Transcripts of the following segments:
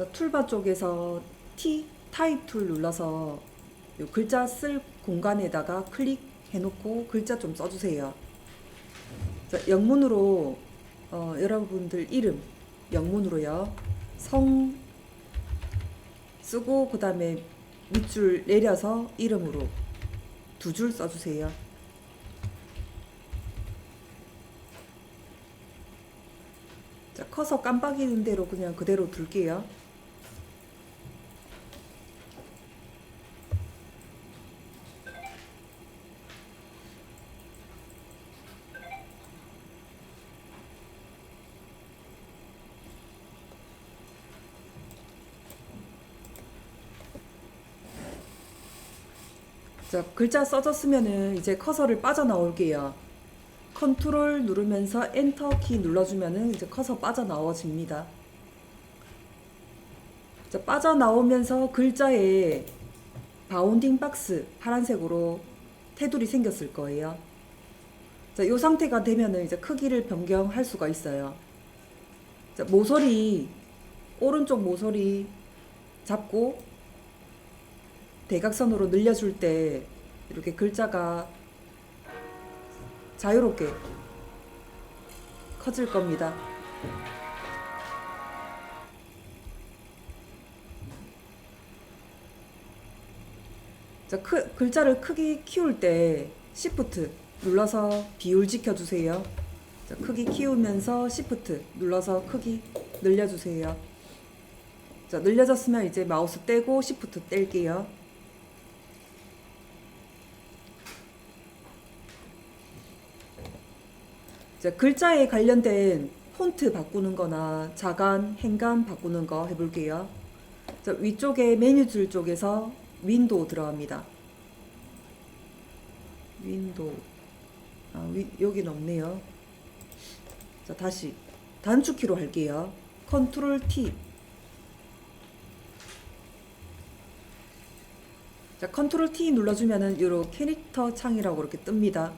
그래서 툴바 쪽에서 T 타입 툴 눌러서 요 글자 쓸 공간에다가 클릭해 놓고 글자 좀 써주세요. 자, 영문으로 여러분들 이름 영문으로요. 성 쓰고 그 다음에 밑줄 내려서 이름으로 2줄 써주세요. 자, 커서 깜빡이는 대로 그냥 그대로 둘게요. 자, 글자 써졌으면은 이제 커서를 빠져나올게요. 컨트롤 누르면서 엔터 키 눌러주면은 이제 커서 빠져나와집니다. 자, 빠져나오면서 글자에 바운딩 박스 파란색으로 테두리 생겼을 거예요. 자, 요 상태가 되면은 이제 크기를 변경할 수가 있어요. 자, 모서리 오른쪽 모서리 잡고 대각선으로 늘려줄 때 이렇게 글자가 자유롭게 커질 겁니다. 자, 글자를 크기 키울 때 Shift 눌러서 비율 지켜주세요. 자, 크기 키우면서 Shift 눌러서 크기 늘려주세요. 자, 늘려졌으면 이제 마우스 떼고 Shift 뗄게요. 자, 글자에 관련된 폰트 바꾸는 거나 자간, 행간 바꾸는 거 해볼게요. 자, 위쪽에 메뉴줄 쪽에서 윈도우 들어갑니다. 윈도우. 여긴 없네요. 자, 다시 단축키로 할게요. 컨트롤 T. 자, 컨트롤 T 눌러주면은 요런 캐릭터 창이라고 이렇게 뜹니다.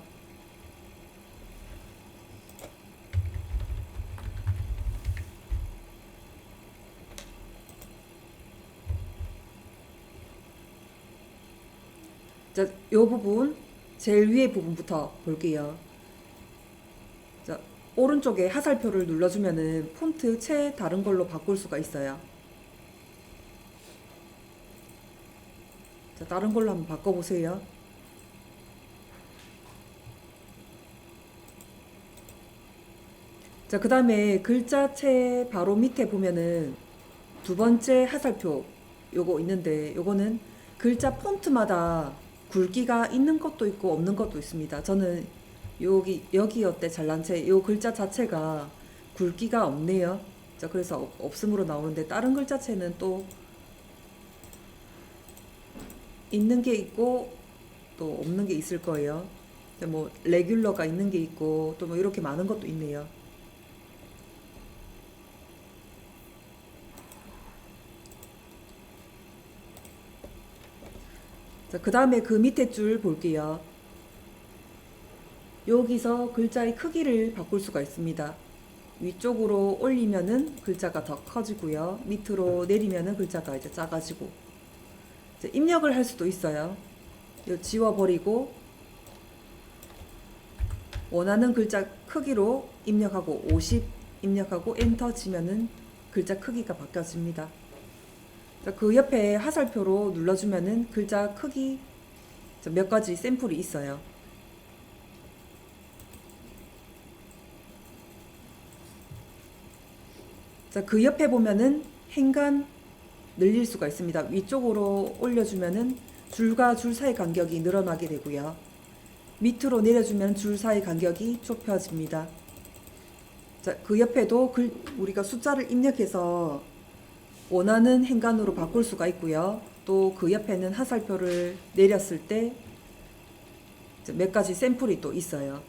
자, 요 부분 제일 위에 부분부터 볼게요. 자, 오른쪽에 하살표를 눌러주면은 폰트 채 다른 걸로 바꿀 수가 있어요. 자, 다른 걸로 한번 바꿔보세요. 자, 그 다음에 글자체 바로 밑에 보면은 2번째 하살표 요거 있는데 요거는 글자 폰트마다 굵기가 있는 것도 있고 없는 것도 있습니다. 저는 여기였대 잘난 채 요 글자 자체가 굵기가 없네요. 자, 그래서 없음으로 나오는데 다른 글자체는 또 있는 게 있고 또 없는 게 있을 거예요. 뭐 레귤러가 있는 게 있고 또 뭐 이렇게 많은 것도 있네요. 자, 그 다음에 그 밑에 줄 볼게요. 여기서 글자의 크기를 바꿀 수가 있습니다. 위쪽으로 올리면은 글자가 더 커지고요. 밑으로 내리면은 글자가 이제 작아지고. 이제 입력을 할 수도 있어요. 이거 지워버리고 원하는 글자 크기로 입력하고 50 입력하고 엔터 치면은 글자 크기가 바뀌어집니다. 그 옆에 하살표로 눌러주면은 글자 크기 몇 가지 샘플이 있어요. 자, 그 옆에 보면은 행간 늘릴 수가 있습니다. 위쪽으로 올려주면은 줄과 줄 사이 간격이 늘어나게 되고요. 밑으로 내려주면 줄 사이 간격이 좁혀집니다. 자, 그 옆에도 우리가 숫자를 입력해서 원하는 행간으로 바꿀 수가 있고요. 또 그 옆에는 하살표를 내렸을 때 몇 가지 샘플이 또 있어요.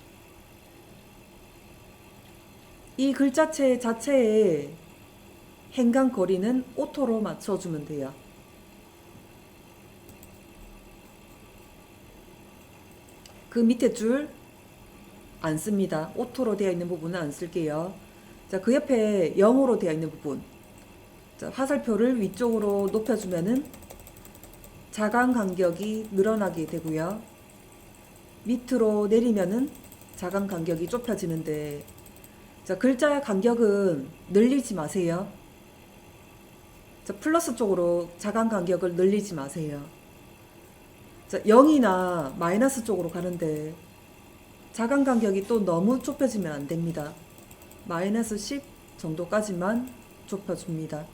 이 글자체 자체의 행간 거리는 오토로 맞춰주면 돼요. 그 밑에 줄 안 씁니다. 오토로 되어 있는 부분은 안 쓸게요. 자, 그 옆에 0으로 되어 있는 부분 자, 화살표를 위쪽으로 높여주면은 자간 간격이 늘어나게 되고요. 밑으로 내리면은 자간 간격이 좁혀지는데, 자, 글자 간격은 늘리지 마세요. 자, 플러스 쪽으로 자간 간격을 늘리지 마세요. 자, 0이나 마이너스 쪽으로 가는데 자간 간격이 또 너무 좁혀지면 안 됩니다. 마이너스 10 정도까지만 좁혀줍니다.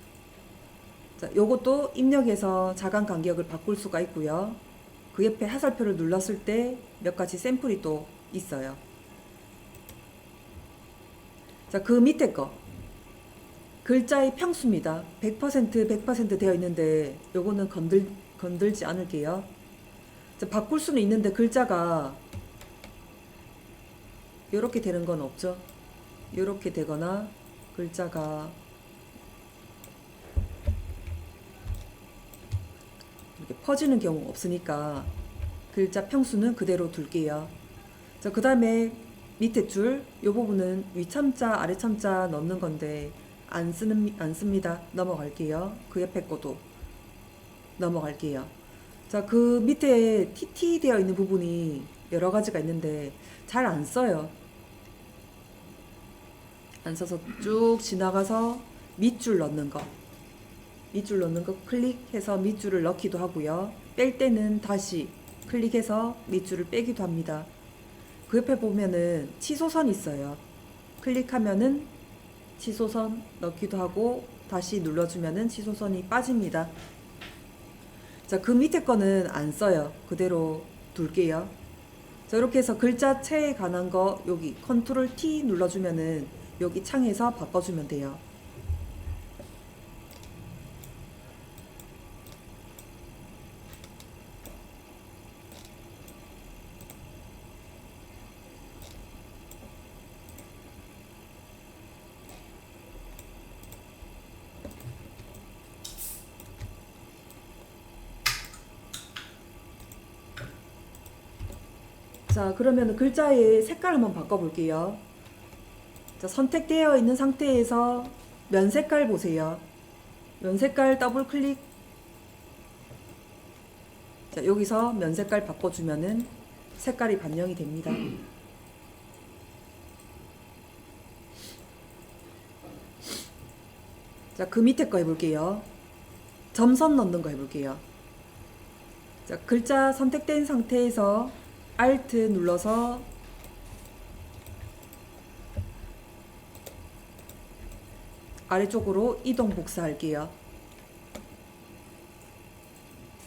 자, 요것도 입력해서 자간 간격을 바꿀 수가 있고요. 그 옆에 화살표를 눌렀을 때 몇 가지 샘플이 또 있어요. 자, 그 밑에 거 글자의 평수입니다. 100% 되어 있는데 요거는 건들지 않을게요. 자, 바꿀 수는 있는데 글자가 요렇게 되는 건 없죠. 요렇게 되거나 글자가 이렇게 퍼지는 경우 없으니까 글자 평수는 그대로 둘게요. 자, 그 다음에 밑에 줄, 요 부분은 위참자, 아래참자 넣는 건데 안 씁니다. 넘어갈게요. 그 옆에 것도 넘어갈게요. 자, 그 밑에 TT 되어 있는 부분이 여러 가지가 있는데 잘 안 써요. 안 써서 쭉 지나가서 밑줄 넣는 거. 밑줄 넣는 거 클릭해서 밑줄을 넣기도 하고요. 뺄 때는 다시 클릭해서 밑줄을 빼기도 합니다. 그 옆에 보면은 치소선 있어요. 클릭하면은 치소선 넣기도 하고 다시 눌러주면은 치소선이 빠집니다. 자, 그 밑에 거는 안 써요. 그대로 둘게요. 자, 이렇게 해서 글자체에 관한 거 여기 컨트롤 T 눌러주면은 여기 창에서 바꿔주면 돼요. 자, 그러면 글자의 색깔 한번 바꿔볼게요. 자, 선택되어 있는 상태에서 면 색깔 보세요. 면 색깔 더블 클릭. 자, 여기서 면 색깔 바꿔주면은 색깔이 반영이 됩니다. 자, 그 밑에 거 해볼게요. 점선 넣는 거 해볼게요. 자, 글자 선택된 상태에서 Alt 눌러서 아래쪽으로 이동 복사할게요.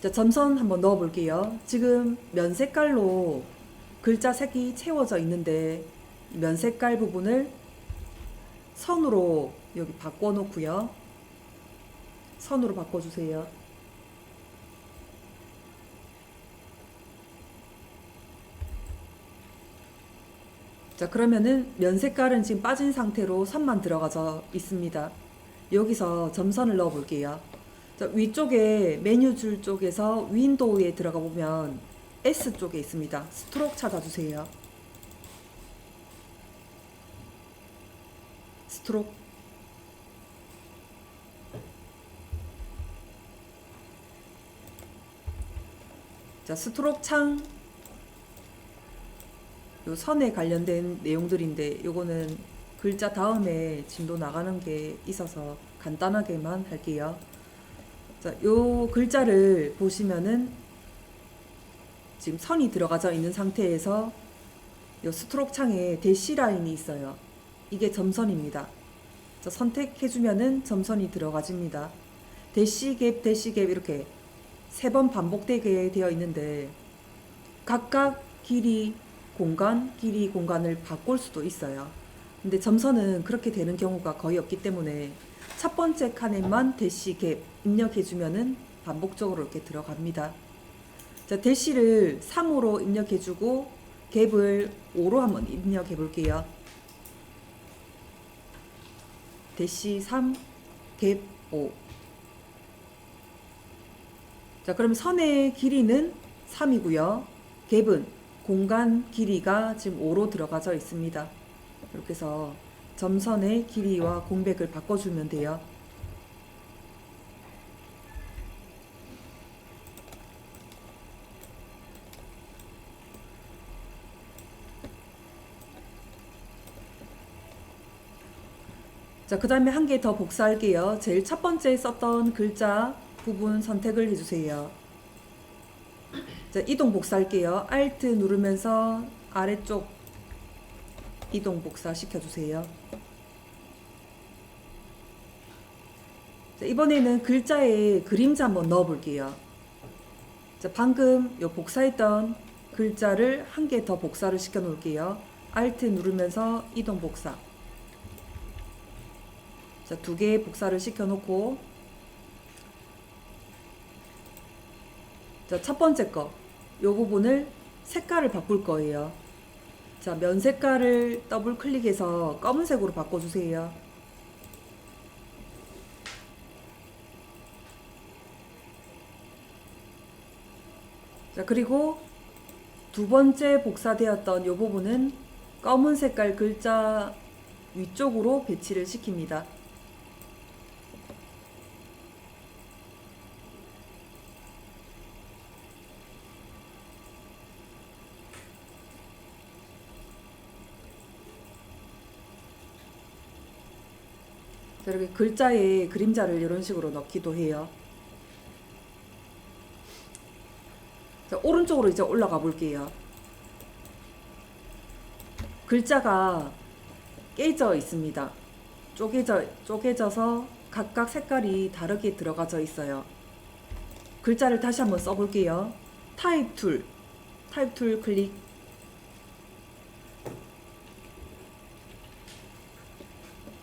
자, 점선 한번 넣어 볼게요. 지금 면 색깔로 글자 색이 채워져 있는데 면 색깔 부분을 선으로 여기 바꿔 놓고요. 선으로 바꿔주세요. 자, 그러면은 면 색깔은 지금 빠진 상태로 선만 들어가져 있습니다. 여기서 점선을 넣어 볼게요. 자, 위쪽에 메뉴 줄 쪽에서 윈도우에 들어가 보면 S 쪽에 있습니다. 스트로크 찾아주세요. 스트로크. 자, 스트로크 창 요 선에 관련된 내용들인데 요거는 글자 다음에 진도 나가는 게 있어서 간단하게만 할게요. 자, 요 글자를 보시면은 지금 선이 들어가져 있는 상태에서 요 스트로크 창에 대시 라인이 있어요. 이게 점선입니다. 자, 선택해주면은 점선이 들어가집니다. 대시 갭 이렇게 3번 반복되게 되어 있는데 각각 길이 공간을 바꿀 수도 있어요. 근데 점선은 그렇게 되는 경우가 거의 없기 때문에 첫 번째 칸에만 대시 갭 입력해주면은 반복적으로 이렇게 들어갑니다. 자, 대시를 3으로 입력해주고 갭을 5로 한번 입력해 볼게요. 대시 3, 갭 5. 자, 그럼 선의 길이는 3이고요. 갭은 공간 길이가 지금 5로 들어가져 있습니다. 이렇게 해서 점선의 길이와 공백을 바꿔주면 돼요. 자, 그 다음에 한 개 더 복사할게요. 제일 첫 번째 썼던 글자 부분 선택을 해주세요. 자, 이동 복사할게요. Alt 누르면서 아래쪽 이동 복사 시켜주세요. 자, 이번에는 글자에 그림자 한번 넣어볼게요. 자, 방금 요 복사했던 글자를 한 개 더 복사를 시켜 놓을게요. Alt 누르면서 이동 복사. 자, 두 개 복사를 시켜 놓고, 자, 첫 번째 거, 요 부분을 색깔을 바꿀 거예요. 자, 면 색깔을 더블 클릭해서 검은색으로 바꿔주세요. 자, 그리고 두 번째 복사되었던 이 부분은 검은 색깔 글자 위쪽으로 배치를 시킵니다. 자, 이렇게 글자에 그림자를 이런 식으로 넣기도 해요. 자, 오른쪽으로 이제 올라가 볼게요. 글자가 깨져 있습니다. 쪼개져서 각각 색깔이 다르게 들어가져 있어요. 글자를 다시 한번 써볼게요. 타입 툴 클릭.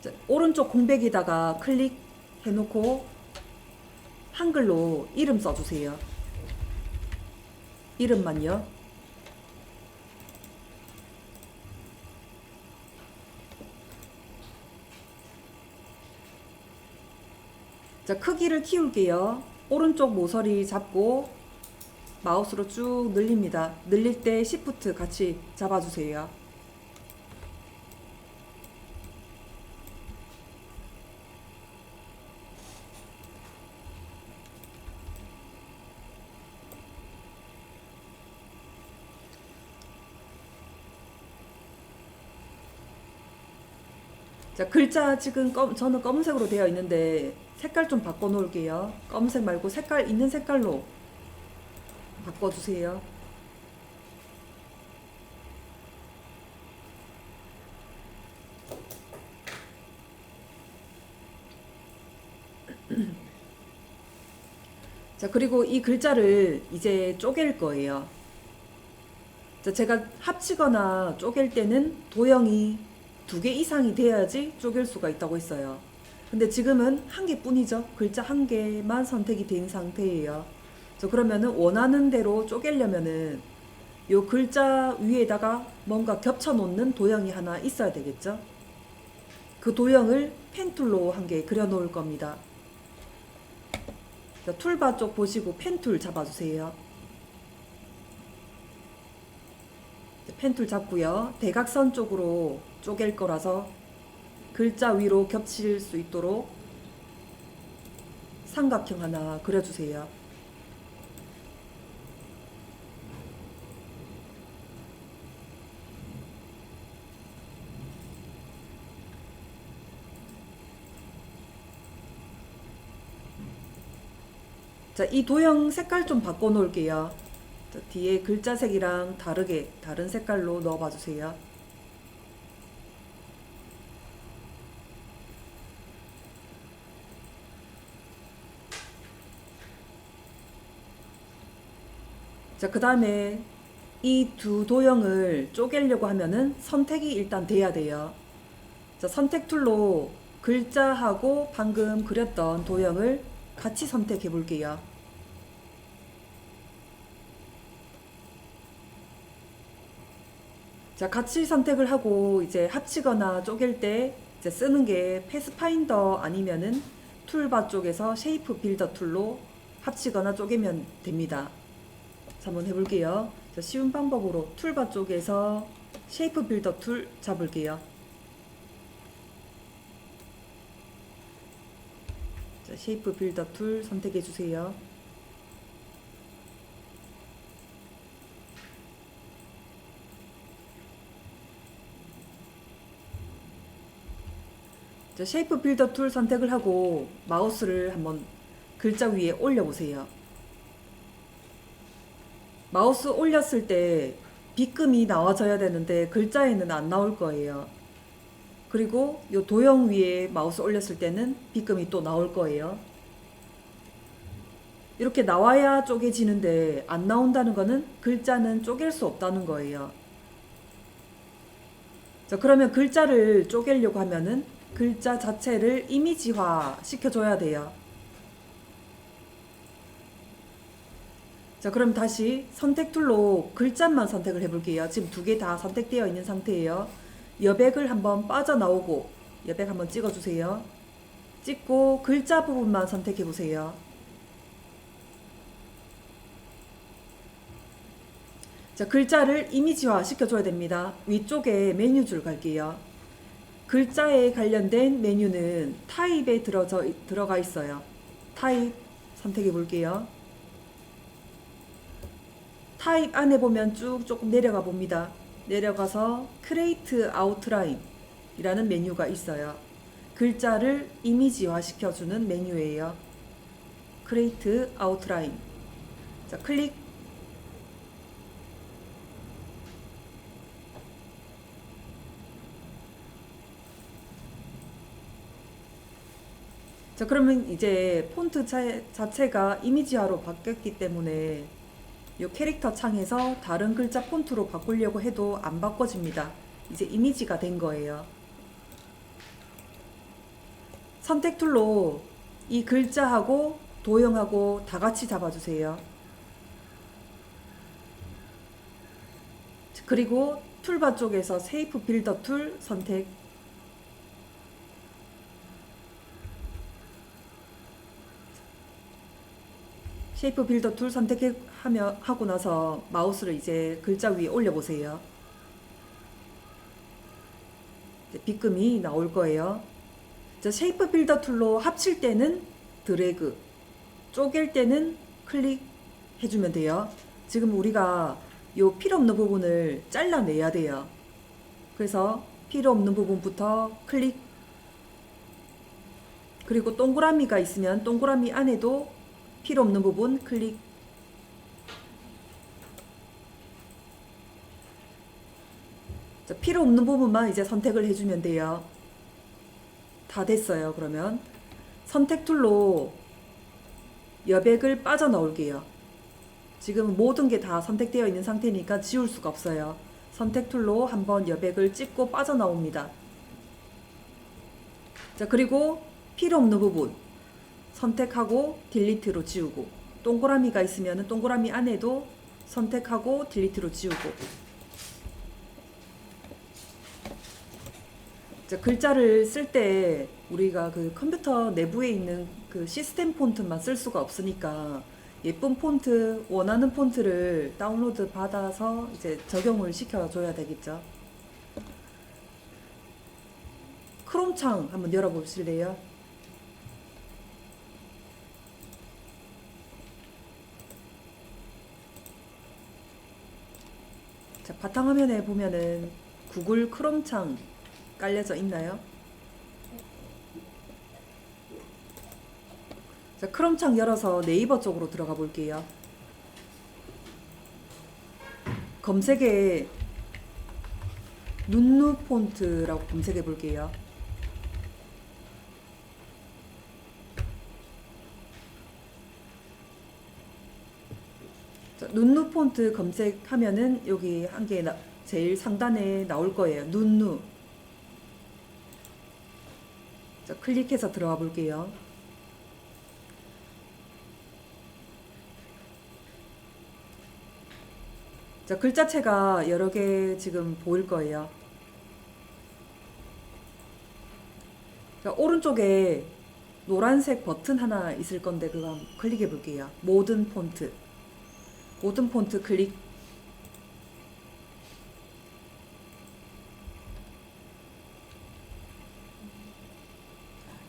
자, 오른쪽 공백에다가 클릭 해놓고 한글로 이름 써주세요. 이름만요. 자, 크기를 키울게요. 오른쪽 모서리 잡고 마우스로 쭉 늘립니다. 늘릴 때 Shift 같이 잡아주세요. 자, 글자 지금 저는 검은색으로 되어 있는데 색깔 좀 바꿔 놓을게요. 검은색 말고 색깔 있는 색깔로 바꿔주세요. 자, 그리고 이 글자를 이제 쪼갤 거예요. 자, 제가 합치거나 쪼갤 때는 도형이 두 개 이상이 돼야지 쪼갤 수가 있다고 했어요. 근데 지금은 한 개뿐이죠. 글자 한 개만 선택이 된 상태예요. 자, 그러면은 원하는 대로 쪼개려면은 요 글자 위에다가 뭔가 겹쳐 놓는 도형이 하나 있어야 되겠죠. 그 도형을 펜툴로 한 개 그려 놓을 겁니다. 자, 툴바 쪽 보시고 펜툴 잡아주세요. 펜툴 잡고요. 대각선 쪽으로 쪼갤 거라서 글자 위로 겹칠 수 있도록 삼각형 하나 그려주세요. 자, 이 도형 색깔 좀 바꿔 놓을게요. 자, 뒤에 글자 색이랑 다르게 다른 색깔로 넣어 봐 주세요. 자, 그 다음에 이 두 도형을 쪼개려고 하면은 선택이 일단 돼야 돼요. 자, 선택 툴로 글자하고 방금 그렸던 도형을 같이 선택해 볼게요. 자, 같이 선택을 하고 이제 합치거나 쪼갤 때 이제 쓰는 게 패스파인더 아니면은 툴바 쪽에서 쉐이프 빌더 툴로 합치거나 쪼개면 됩니다. 자, 한번 해볼게요. 자, 쉬운 방법으로 툴바 쪽에서 쉐이프 빌더 툴 잡을게요. 자, 쉐이프 빌더 툴 선택해 주세요. 자, 쉐이프 빌더 툴 선택을 하고 마우스를 한번 글자 위에 올려보세요. 마우스 올렸을 때 빗금이 나와줘야 되는데 글자에는 안 나올 거예요. 그리고 이 도형 위에 마우스 올렸을 때는 빗금이 또 나올 거예요. 이렇게 나와야 쪼개지는데 안 나온다는 거는 글자는 쪼갤 수 없다는 거예요. 자, 그러면 글자를 쪼개려고 하면은 글자 자체를 이미지화 시켜줘야 돼요. 자, 그럼 다시 선택 툴로 글자만 선택을 해볼게요. 지금 두 개 다 선택되어 있는 상태예요. 여백을 한번 빠져나오고 여백 한번 찍어주세요. 찍고 글자 부분만 선택해보세요. 자, 글자를 이미지화 시켜줘야 됩니다. 위쪽에 메뉴줄 갈게요. 글자에 관련된 메뉴는 타입에 들어가 있어요. 타입 선택해 볼게요. 타입 안에 보면 쭉 조금 내려가 봅니다. 내려가서 크레이트 아웃라인 이라는 메뉴가 있어요. 글자를 이미지화 시켜주는 메뉴예요. 크레이트 아웃라인. 자, 클릭. 자, 그러면 이제 폰트 자체가 이미지화로 바뀌었기 때문에 이 캐릭터 창에서 다른 글자 폰트로 바꾸려고 해도 안 바꿔집니다. 이제 이미지가 된 거예요. 선택 툴로 이 글자하고 도형하고 다 같이 잡아주세요. 그리고 툴바 쪽에서 쉐이프 빌더 툴 선택. 쉐이프 빌더 툴 선택하고 나서 마우스를 이제 글자 위에 올려보세요. 빗금이 나올 거예요. 자, 쉐이프 빌더 툴로 합칠 때는 드래그, 쪼갤 때는 클릭 해주면 돼요. 지금 우리가 요 필요 없는 부분을 잘라내야 돼요. 그래서 필요 없는 부분부터 클릭. 그리고 동그라미가 있으면 동그라미 안에도 필요 없는 부분 클릭. 자, 필요 없는 부분만 이제 선택을 해주면 돼요. 다 됐어요. 그러면 선택 툴로 여백을 빠져나올게요. 지금 모든 게 다 선택되어 있는 상태니까 지울 수가 없어요. 선택 툴로 한번 여백을 찍고 빠져나옵니다. 자, 그리고 필요 없는 부분 선택하고 딜리트로 지우고, 동그라미가 있으면 동그라미 안에도 선택하고 딜리트로 지우고. 자, 글자를 쓸 때 우리가 그 컴퓨터 내부에 있는 그 시스템 폰트만 쓸 수가 없으니까 예쁜 폰트, 원하는 폰트를 다운로드 받아서 이제 적용을 시켜줘야 되겠죠. 크롬 창 한번 열어보실래요? 자, 바탕화면에 보면은 구글 크롬 창 깔려져 있나요? 자, 크롬 창 열어서 네이버 쪽으로 들어가 볼게요. 검색에 눈누 폰트라고 검색해 볼게요. 자, 눈누 폰트 검색하면은 여기 한 개 제일 상단에 나올 거예요. 눈누. 자, 클릭해서 들어가 볼게요. 자, 글자체가 여러 개 지금 보일 거예요. 자, 오른쪽에 노란색 버튼 하나 있을 건데 그거 한번 클릭해 볼게요. 모든 폰트. 모든 폰트 클릭.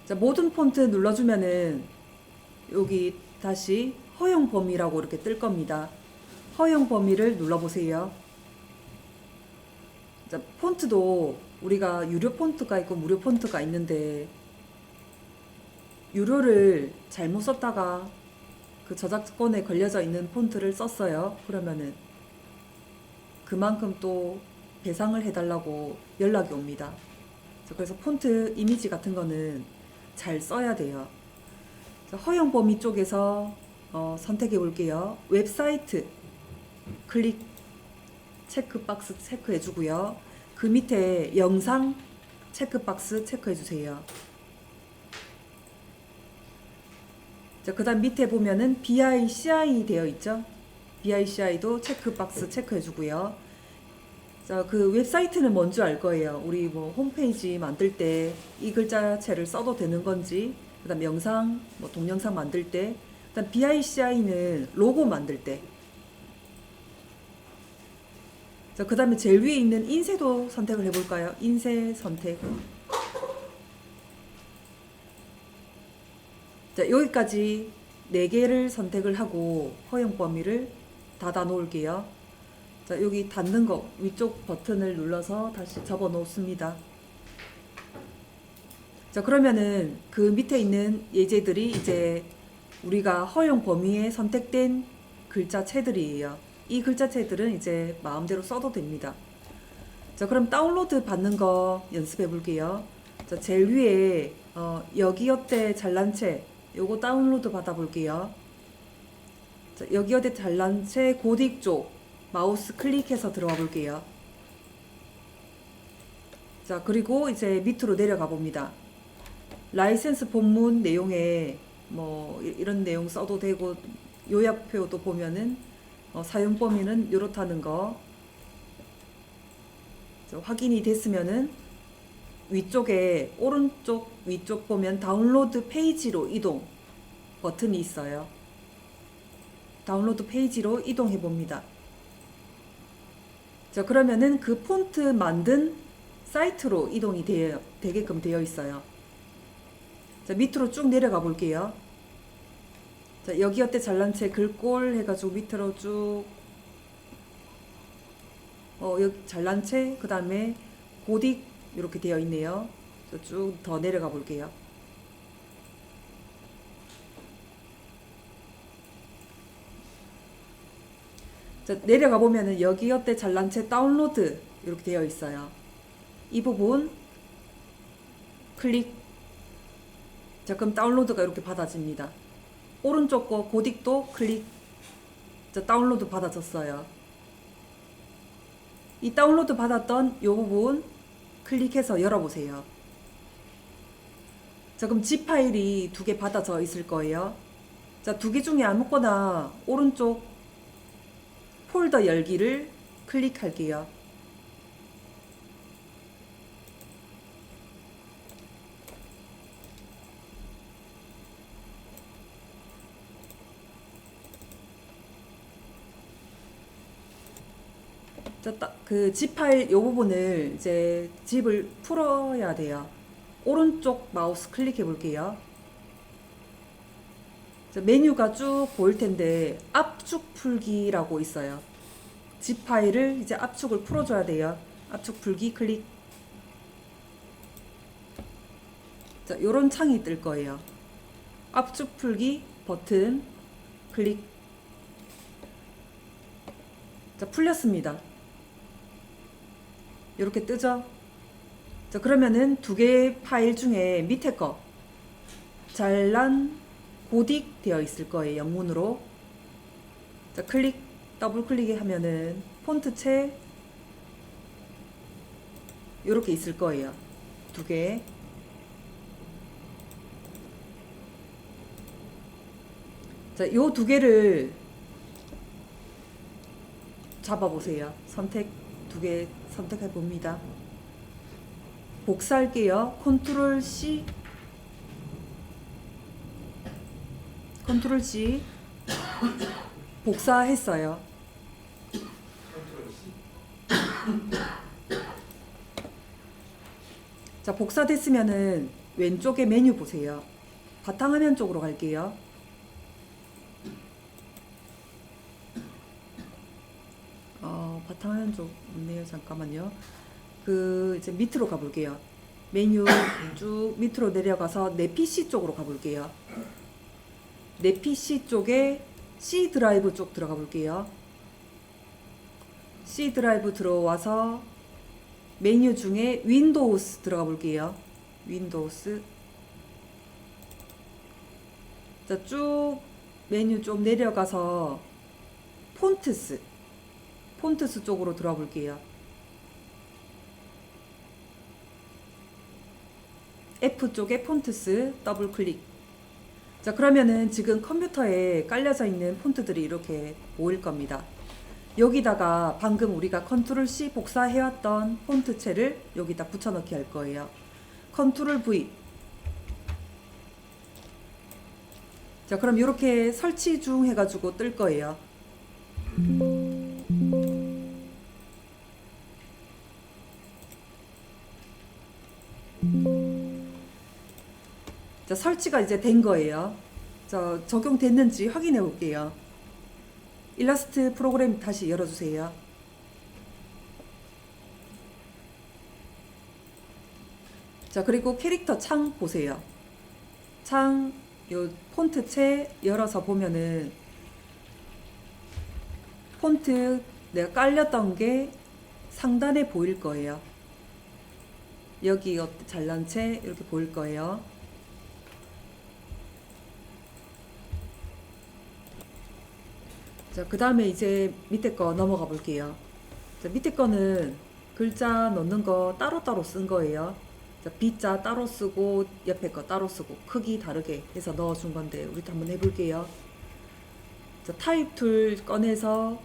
자, 모든 폰트 눌러주면은 여기 다시 허용 범위라고 이렇게 뜰 겁니다. 허용 범위를 눌러보세요. 자, 폰트도 우리가 유료 폰트가 있고 무료 폰트가 있는데 유료를 잘못 썼다가 그 저작권에 걸려져 있는 폰트를 썼어요. 그러면은 그만큼 또 배상을 해달라고 연락이 옵니다. 그래서 폰트 이미지 같은 거는 잘 써야 돼요. 허용 범위 쪽에서 선택해 볼게요. 웹사이트 클릭 체크박스 체크해 주고요. 그 밑에 영상 체크박스 체크해 주세요. 자, 그 다음 밑에 보면은 BICI 되어 있죠. BICI도 체크박스 체크해 주고요. 자, 그 웹사이트는 뭔지 알 거예요. 우리 뭐 홈페이지 만들 때 이 글자체를 써도 되는 건지, 그 다음 영상, 뭐 동영상 만들 때, 그 다음 BICI는 로고 만들 때. 자, 그 다음에 제일 위에 있는 인쇄도 선택을 해볼까요? 인쇄 선택. 자, 여기까지 4개를 선택을 하고 허용 범위를 닫아 놓을게요. 자, 여기 닫는 거 위쪽 버튼을 눌러서 다시 접어 놓습니다. 자, 그러면은 그 밑에 있는 예제들이 이제 우리가 허용 범위에 선택된 글자체들이에요. 이 글자체들은 이제 마음대로 써도 됩니다. 자, 그럼 다운로드 받는 거 연습해 볼게요. 자, 제일 위에 여기어때 잘난 채 요거 다운로드 받아 볼게요. 자, 여기어때 잘난 채 고딕 쪽 마우스 클릭해서 들어가 볼게요. 자, 그리고 이제 밑으로 내려가 봅니다. 라이센스 본문 내용에 뭐 이런 내용 써도 되고 요약표도 보면은 사용 범위는 이렇다는 거 확인이 됐으면은 위쪽에 오른쪽 위쪽 보면 다운로드 페이지로 이동 버튼이 있어요. 다운로드 페이지로 이동해 봅니다. 자, 그러면은 그 폰트 만든 사이트로 이동이 되게끔 되어 있어요. 자, 밑으로 쭉 내려가 볼게요. 자, 여기어때 잘난 채 글꼴 해가지고 밑으로 쭉 여기 잘난 채 그 다음에 고딕 이렇게 되어 있네요. 쭉 더 내려가 볼게요. 자, 내려가 보면은 여기어때 잘난 채 다운로드 이렇게 되어 있어요. 이 부분 클릭. 자, 그럼 다운로드가 이렇게 받아집니다. 오른쪽 거 고딕도 클릭. 자, 다운로드 받아졌어요. 이 다운로드 받았던 이 부분 클릭해서 열어보세요. 자, 그럼 zip 파일이 2개 받아져 있을 거예요. 자, 2개 중에 아무거나 오른쪽 폴더 열기를 클릭할게요. 자, 그 zip 파일 이 부분을 이제 zip을 풀어야 돼요. 오른쪽 마우스 클릭해 볼게요. 자, 메뉴가 쭉 보일 텐데 압축 풀기라고 있어요. zip 파일을 이제 압축을 풀어줘야 돼요. 압축 풀기 클릭. 자, 요런 창이 뜰 거예요. 압축 풀기 버튼 클릭. 자, 풀렸습니다. 이렇게 뜨죠? 자, 그러면은 2개의 파일 중에 밑에 거 잘난 고딕 되어 있을 거예요. 영문으로. 자, 클릭 더블 클릭 하면은 폰트체 이렇게 있을 거예요. 2개. 자, 요 2개를 잡아보세요. 선택 2개 선택해 봅니다. 복사할게요. 컨트롤 C 컨트롤 C 복사했어요. 자, 복사됐으면은 왼쪽에 메뉴 보세요. 바탕화면 쪽으로 갈게요. 바탕화면 쪽 없네요. 잠깐만요. 그 이제 밑으로 가볼게요. 메뉴 쭉 밑으로 내려가서 내 PC 쪽으로 가볼게요. 내 PC 쪽에 C 드라이브 쪽 들어가 볼게요. C 드라이브 들어와서 메뉴 중에 윈도우스 들어가 볼게요. 윈도우스. 자, 쭉 메뉴 좀 내려가서 폰트스 쪽으로 들어가 볼게요. F 쪽에 폰트스 더블 클릭. 자, 그러면은 지금 컴퓨터에 깔려져 있는 폰트들이 이렇게 보일 겁니다. 여기다가 방금 우리가 컨트롤 C 복사해왔던 폰트체를 여기다 붙여넣기 할 거예요. 컨트롤 V. 자, 그럼 이렇게 설치 중 해가지고 뜰 거예요. 자, 설치가 이제 된 거예요. 자, 적용됐는지 확인해 볼게요. 일러스트 프로그램 다시 열어주세요. 자, 그리고 캐릭터 창 보세요. 창, 요 폰트체 열어서 보면은 폰트 내가 깔렸던 게 상단에 보일 거예요. 여기 잘난 채 이렇게 보일 거예요. 자, 그 다음에 이제 밑에 거 넘어가 볼게요. 자, 밑에 거는 글자 넣는 거 따로따로 쓴 거예요. 자, B자 따로 쓰고 옆에 거 따로 쓰고 크기 다르게 해서 넣어준 건데 우리도 한번 해볼게요. 자, 타입 툴 꺼내서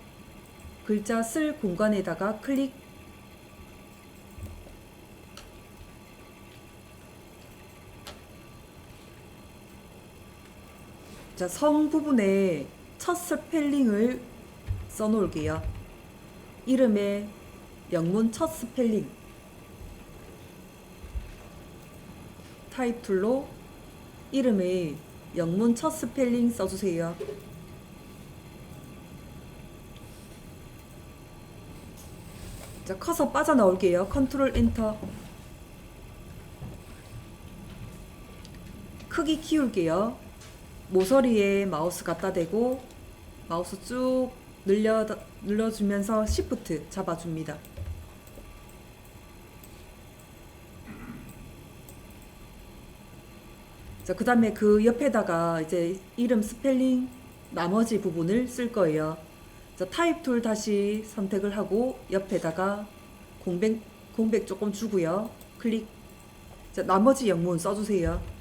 글자 쓸 공간에다가 클릭. 자, 성 부분에 첫 스펠링을 써놓을게요. 이름의 영문 첫 스펠링. 타입 툴로 이름의 영문 첫 스펠링 써주세요. 자, 커서 빠져나올게요. 컨트롤 엔터. 크기 키울게요. 모서리에 마우스 갖다 대고 마우스 쭉 눌러주면서 Shift 잡아줍니다. 자, 그 다음에 그 옆에다가 이제 이름 스펠링 나머지 부분을 쓸 거예요. 자, 타입 툴 다시 선택을 하고 옆에다가 공백 조금 주고요. 클릭. 자, 나머지 영문 써주세요.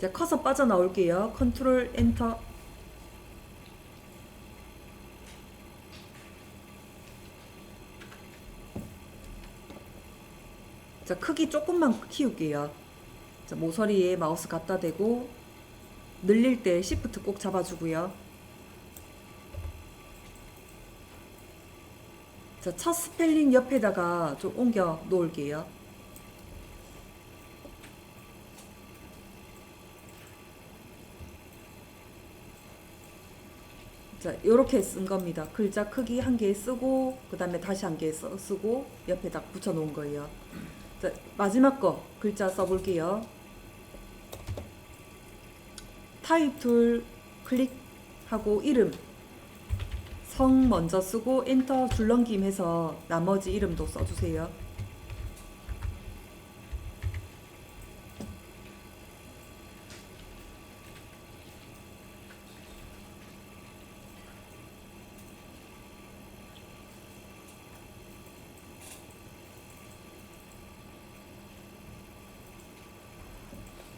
자, 커서 빠져나올게요. 컨트롤 엔터. 자, 크기 조금만 키울게요. 자, 모서리에 마우스 갖다 대고 늘릴 때 Shift 꼭 잡아주고요. 자, 첫 스펠링 옆에다가 좀 옮겨 놓을게요. 자, 요렇게 쓴 겁니다. 글자 크기 한 개 쓰고 그 다음에 다시 한 개 쓰고 옆에다 붙여 놓은 거예요. 자, 마지막 거 글자 써볼게요. 타입 툴 클릭하고 이름 성 먼저 쓰고 엔터 줄넘김 해서 나머지 이름도 써주세요.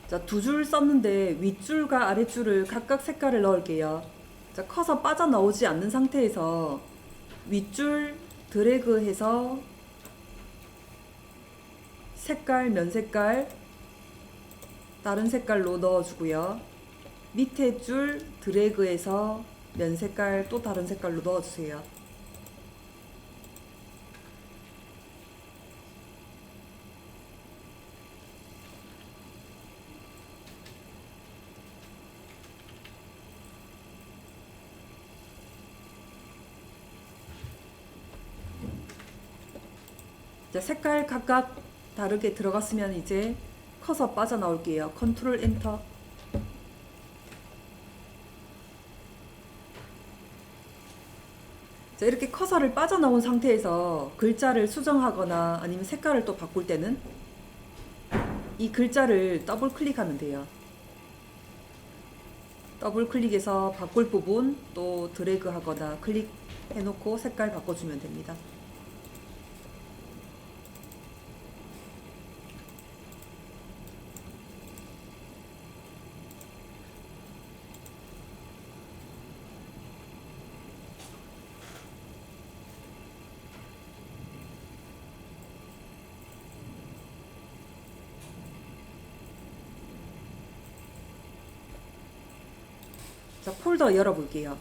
자, 두 줄 썼는데 윗줄과 아랫줄을 각각 색깔을 넣을게요. 자, 커서 빠져나오지 않는 상태에서 윗줄 드래그 해서 색깔, 면 색깔 다른 색깔로 넣어주고요. 밑에 줄 드래그 해서 면 색깔 또 다른 색깔로 넣어주세요. 자, 색깔 각각 다르게 들어갔으면 이제 커서 빠져나올게요. 컨트롤 엔터. 자, 이렇게 커서를 빠져나온 상태에서 글자를 수정하거나 아니면 색깔을 또 바꿀 때는 이 글자를 더블 클릭하면 돼요. 더블 클릭해서 바꿀 부분 또 드래그 하거나 클릭해 놓고 색깔 바꿔주면 됩니다. 자, 폴더 열어볼게요.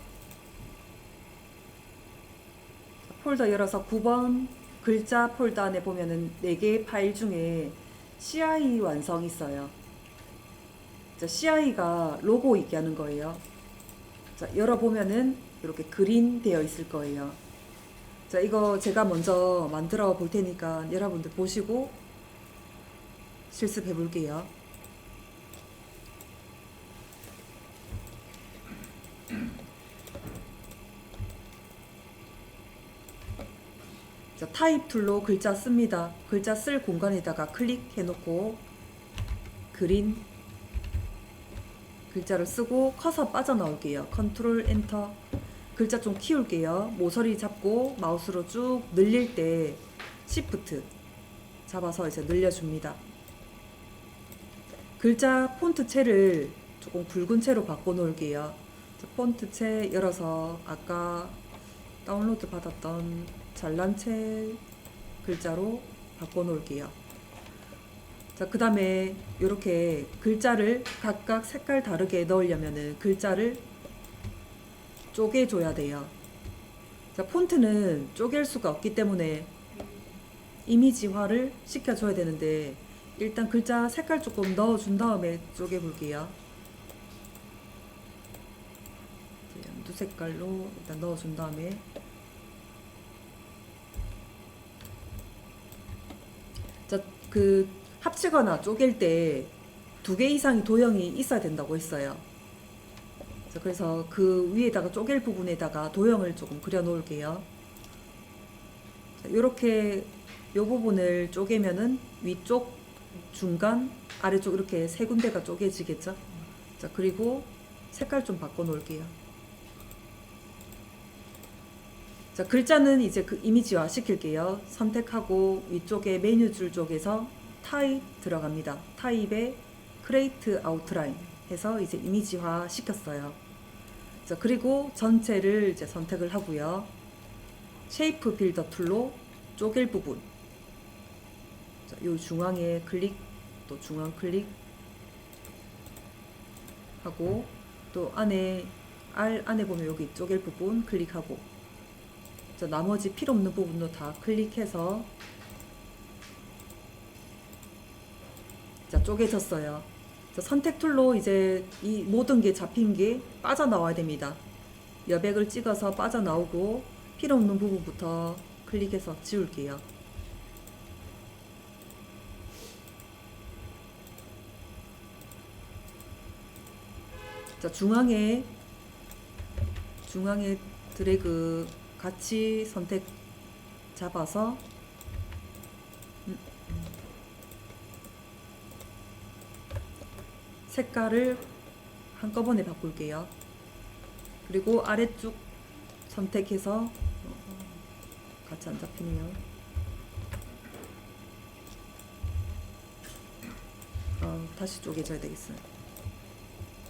자, 폴더 열어서 9번 글자 폴더 안에 보면은 4개의 파일 중에 CI 완성 있어요. 자, CI가 로고 있게 하는 거예요. 자, 열어보면은 이렇게 그린 되어 있을 거예요. 자, 이거 제가 먼저 만들어 볼 테니까 여러분들 보시고 실습해 볼게요. 자, 타입 툴로 글자 씁니다. 글자 쓸 공간에다가 클릭해 놓고 그린 글자를 쓰고 커서 빠져나올게요. 컨트롤 엔터. 글자 좀 키울게요. 모서리 잡고 마우스로 쭉 늘릴 때 시프트 잡아서 이제 늘려줍니다. 글자 폰트체를 조금 굵은 채로 바꿔 놓을게요. 폰트체 열어서 아까 다운로드 받았던 잘난 채 글자로 바꿔 놓을게요. 자, 그 다음에 이렇게 글자를 각각 색깔 다르게 넣으려면은 글자를 쪼개줘야 돼요. 자, 폰트는 쪼갤 수가 없기 때문에 이미지화를 시켜줘야 되는데 일단 글자 색깔 조금 넣어준 다음에 쪼개 볼게요. 연두 색깔로 일단 넣어준 다음에 자, 그 합치거나 쪼갤 때 2개 이상의 도형이 있어야 된다고 했어요. 자, 그래서 그 위에다가 쪼갤 부분에다가 도형을 조금 그려 놓을게요. 자, 요렇게 요 부분을 쪼개면은 위쪽, 중간, 아래쪽 이렇게 3군데가 쪼개지겠죠. 자, 그리고 색깔 좀 바꿔 놓을게요. 자, 글자는 이제 그 이미지화 시킬게요. 선택하고 위쪽에 메뉴줄 쪽에서 타입 들어갑니다. 타입에 크레이트 아웃라인 해서 이제 이미지화 시켰어요. 자, 그리고 전체를 이제 선택을 하고요. 쉐이프 빌더 툴로 쪼갤 부분. 자, 요 중앙에 클릭, 또 중앙 클릭 하고 또 안에 안에 보면 여기 쪼갤 부분 클릭하고 자, 나머지 필요 없는 부분도 다 클릭해서 자, 쪼개졌어요. 자, 선택 툴로 이제 이 모든 게 잡힌 게 빠져나와야 됩니다. 여백을 찍어서 빠져나오고 필요 없는 부분부터 클릭해서 지울게요. 자, 중앙에 드래그 같이 선택 잡아서 색깔을 한꺼번에 바꿀게요. 그리고 아래쪽 선택해서 같이 안 잡히네요. 다시 쪼개져야 되겠어요.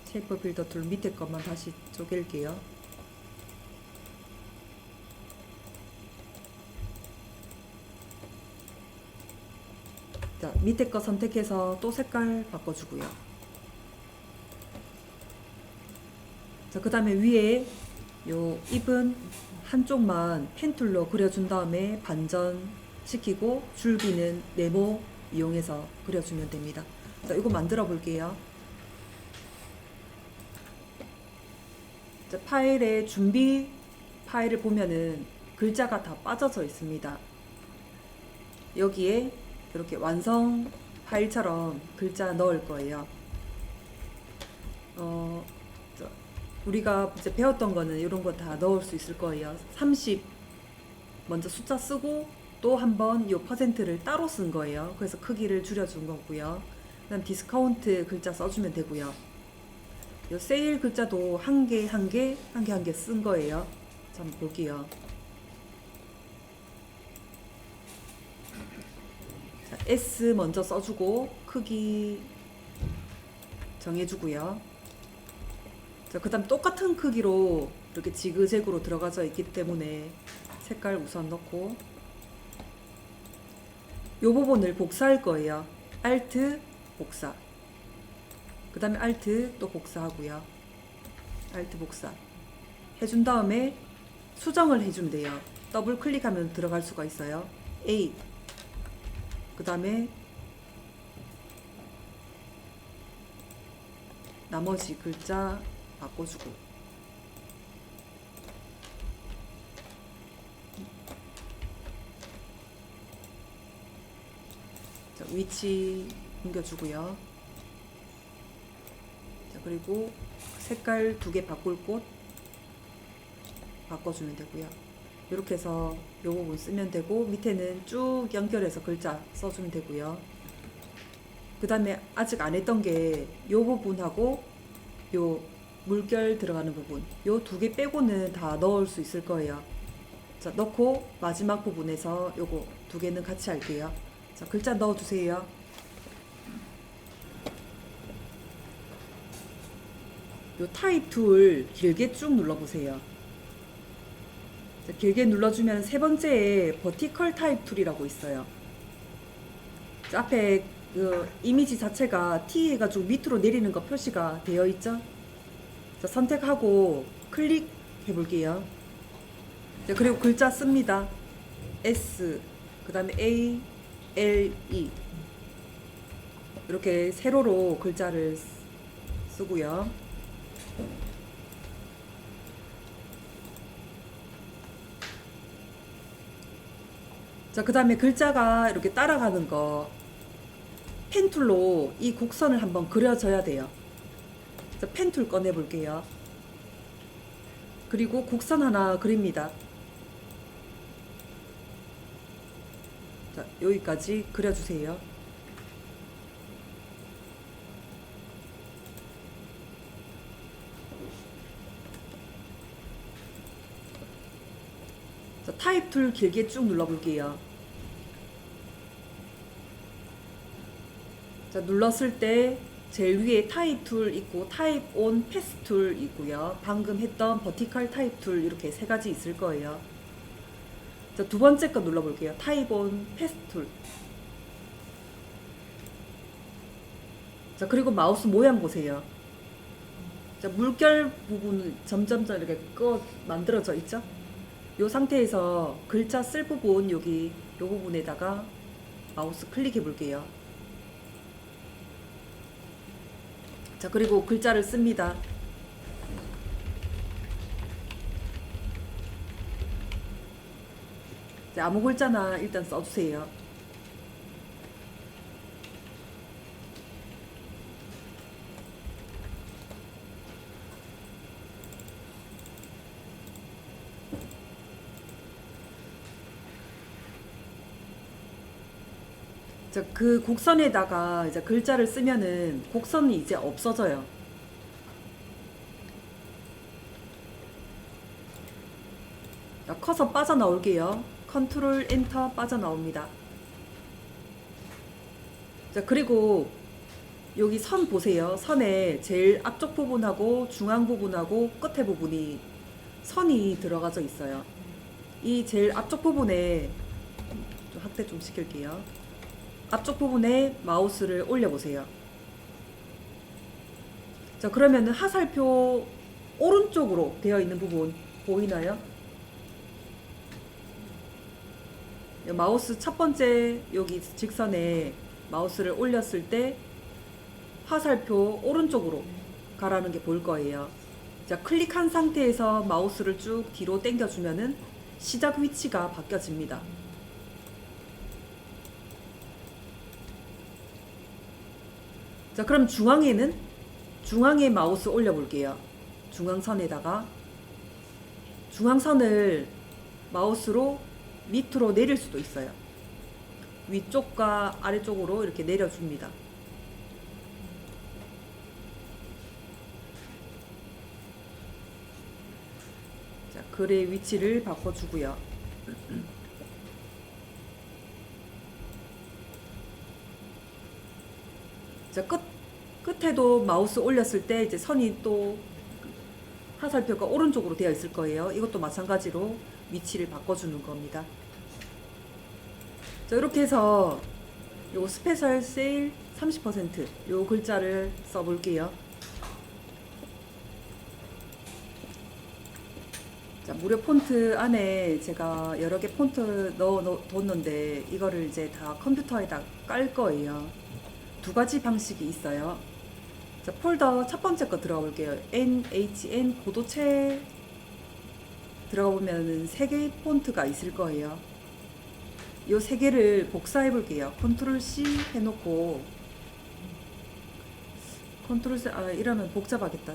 쉐이프 빌더 툴 밑에 것만 다시 쪼갤게요. 자, 밑에 거 선택해서 또 색깔 바꿔주고요. 자, 그 다음에 위에 요 입은 한쪽만 펜툴로 그려준 다음에 반전시키고 줄기는 네모 이용해서 그려주면 됩니다. 자, 이거 만들어 볼게요. 자, 파일의 준비 파일을 보면은 글자가 다 빠져져 있습니다. 여기에 이렇게 완성 파일처럼 글자 넣을 거예요. 우리가 이제 배웠던 거는 이런 거 다 넣을 수 있을 거예요. 30 먼저 숫자 쓰고 또 한 번 요 퍼센트를 따로 쓴 거예요. 그래서 크기를 줄여준 거고요. 그다음 디스카운트 글자 써주면 되고요. 요 세일 글자도 한 개 쓴 거예요. 자, 한번 볼게요. 자, S 먼저 써주고 크기 정해주고요. 자, 그 다음 똑같은 크기로 이렇게 지그재그로 들어가져 있기 때문에 색깔 우선 넣고 요 부분을 복사할 거예요. Alt 복사. 그 다음에 Alt 또 복사하고요. Alt 복사 해준 다음에 수정을 해주면 돼요. 더블 클릭하면 들어갈 수가 있어요. A. 그 다음에 나머지 글자 바꿔주고 자, 위치 옮겨주고요. 자, 그리고 색깔 2개 바꿀 곳 바꿔주면 되고요. 이렇게 해서 요 부분 쓰면 되고 밑에는 쭉 연결해서 글자 써주면 되고요. 그 다음에 아직 안 했던 게 요 부분하고 요 물결 들어가는 부분 요 2개 빼고는 다 넣을 수 있을 거예요. 자, 넣고 마지막 부분에서 요거 2개는 같이 할게요. 자, 글자 넣어주세요. 요 타입 툴 길게 쭉 눌러보세요. 자, 길게 눌러주면 세 번째에 버티컬 타입 툴이라고 있어요. 자, 앞에 그 이미지 자체가 T 해가지고 밑으로 내리는 거 표시가 되어 있죠. 자, 선택하고 클릭해 볼게요. 자, 그리고 글자 씁니다. S 그 다음에 A L E 이렇게 세로로 글자를 쓰고요. 자, 그 다음에 글자가 이렇게 따라가는 거 펜툴로 이 곡선을 한번 그려줘야 돼요. 자, 펜툴 꺼내 볼게요. 그리고 곡선 하나 그립니다. 자, 여기까지 그려주세요. 자, 타입 툴 길게 쭉 눌러볼게요. 자, 눌렀을 때 제일 위에 타입 툴 있고 타입 온 패스 툴 있고요. 방금 했던 버티컬 타입 툴 이렇게 세 가지 있을 거예요. 자, 두 번째 거 눌러볼게요. 타입 온 패스 툴. 자, 그리고 마우스 모양 보세요. 자, 물결 부분 점점 이렇게 만들어져 있죠? 이 상태에서 글자 쓸 부분 여기 요 부분에다가 마우스 클릭해 볼게요. 자, 그리고 글자를 씁니다. 자, 아무 글자나 일단 써주세요. 자, 그 곡선에다가 이제 글자를 쓰면은 곡선이 이제 없어져요. 자, 커서 빠져나올게요. 컨트롤 엔터 빠져나옵니다. 자, 그리고 여기 선 보세요. 선에 제일 앞쪽 부분하고 중앙 부분하고 끝에 부분이 선이 들어가져 있어요. 이 제일 앞쪽 부분에 좀 확대 좀 시킬게요. 앞쪽 부분에 마우스를 올려보세요. 자, 그러면은 하살표 오른쪽으로 되어 있는 부분 보이나요? 마우스 첫 번째 여기 직선에 마우스를 올렸을 때 화살표 오른쪽으로 가라는 게 보일 거예요. 자, 클릭한 상태에서 마우스를 쭉 뒤로 당겨주면은 시작 위치가 바뀌어집니다. 자, 그럼 중앙에 마우스 올려볼게요. 중앙선에다가 중앙선을 마우스로 밑으로 내릴 수도 있어요. 위쪽과 아래쪽으로 이렇게 내려줍니다. 자, 글의 위치를 바꿔주고요. 자, 끝에도 마우스 올렸을 때 이제 선이 또 화살표가 오른쪽으로 되어 있을 거예요. 이것도 마찬가지로 위치를 바꿔주는 겁니다. 자, 이렇게 해서 요 스페셜 세일 30% 글자를 써볼게요. 자, 무료 폰트 안에 제가 여러 개 폰트 넣어뒀는데 이거를 이제 다 컴퓨터에다 깔 거예요. 두 가지 방식이 있어요. 자, 폴더 첫 번째 거 들어가 볼게요. NHN 고도체 들어가 보면은 세 개의 폰트가 있을 거예요. 요 세 개를 복사해 볼게요. 컨트롤 C 해놓고 컨트롤 C 이러면 복잡하겠다.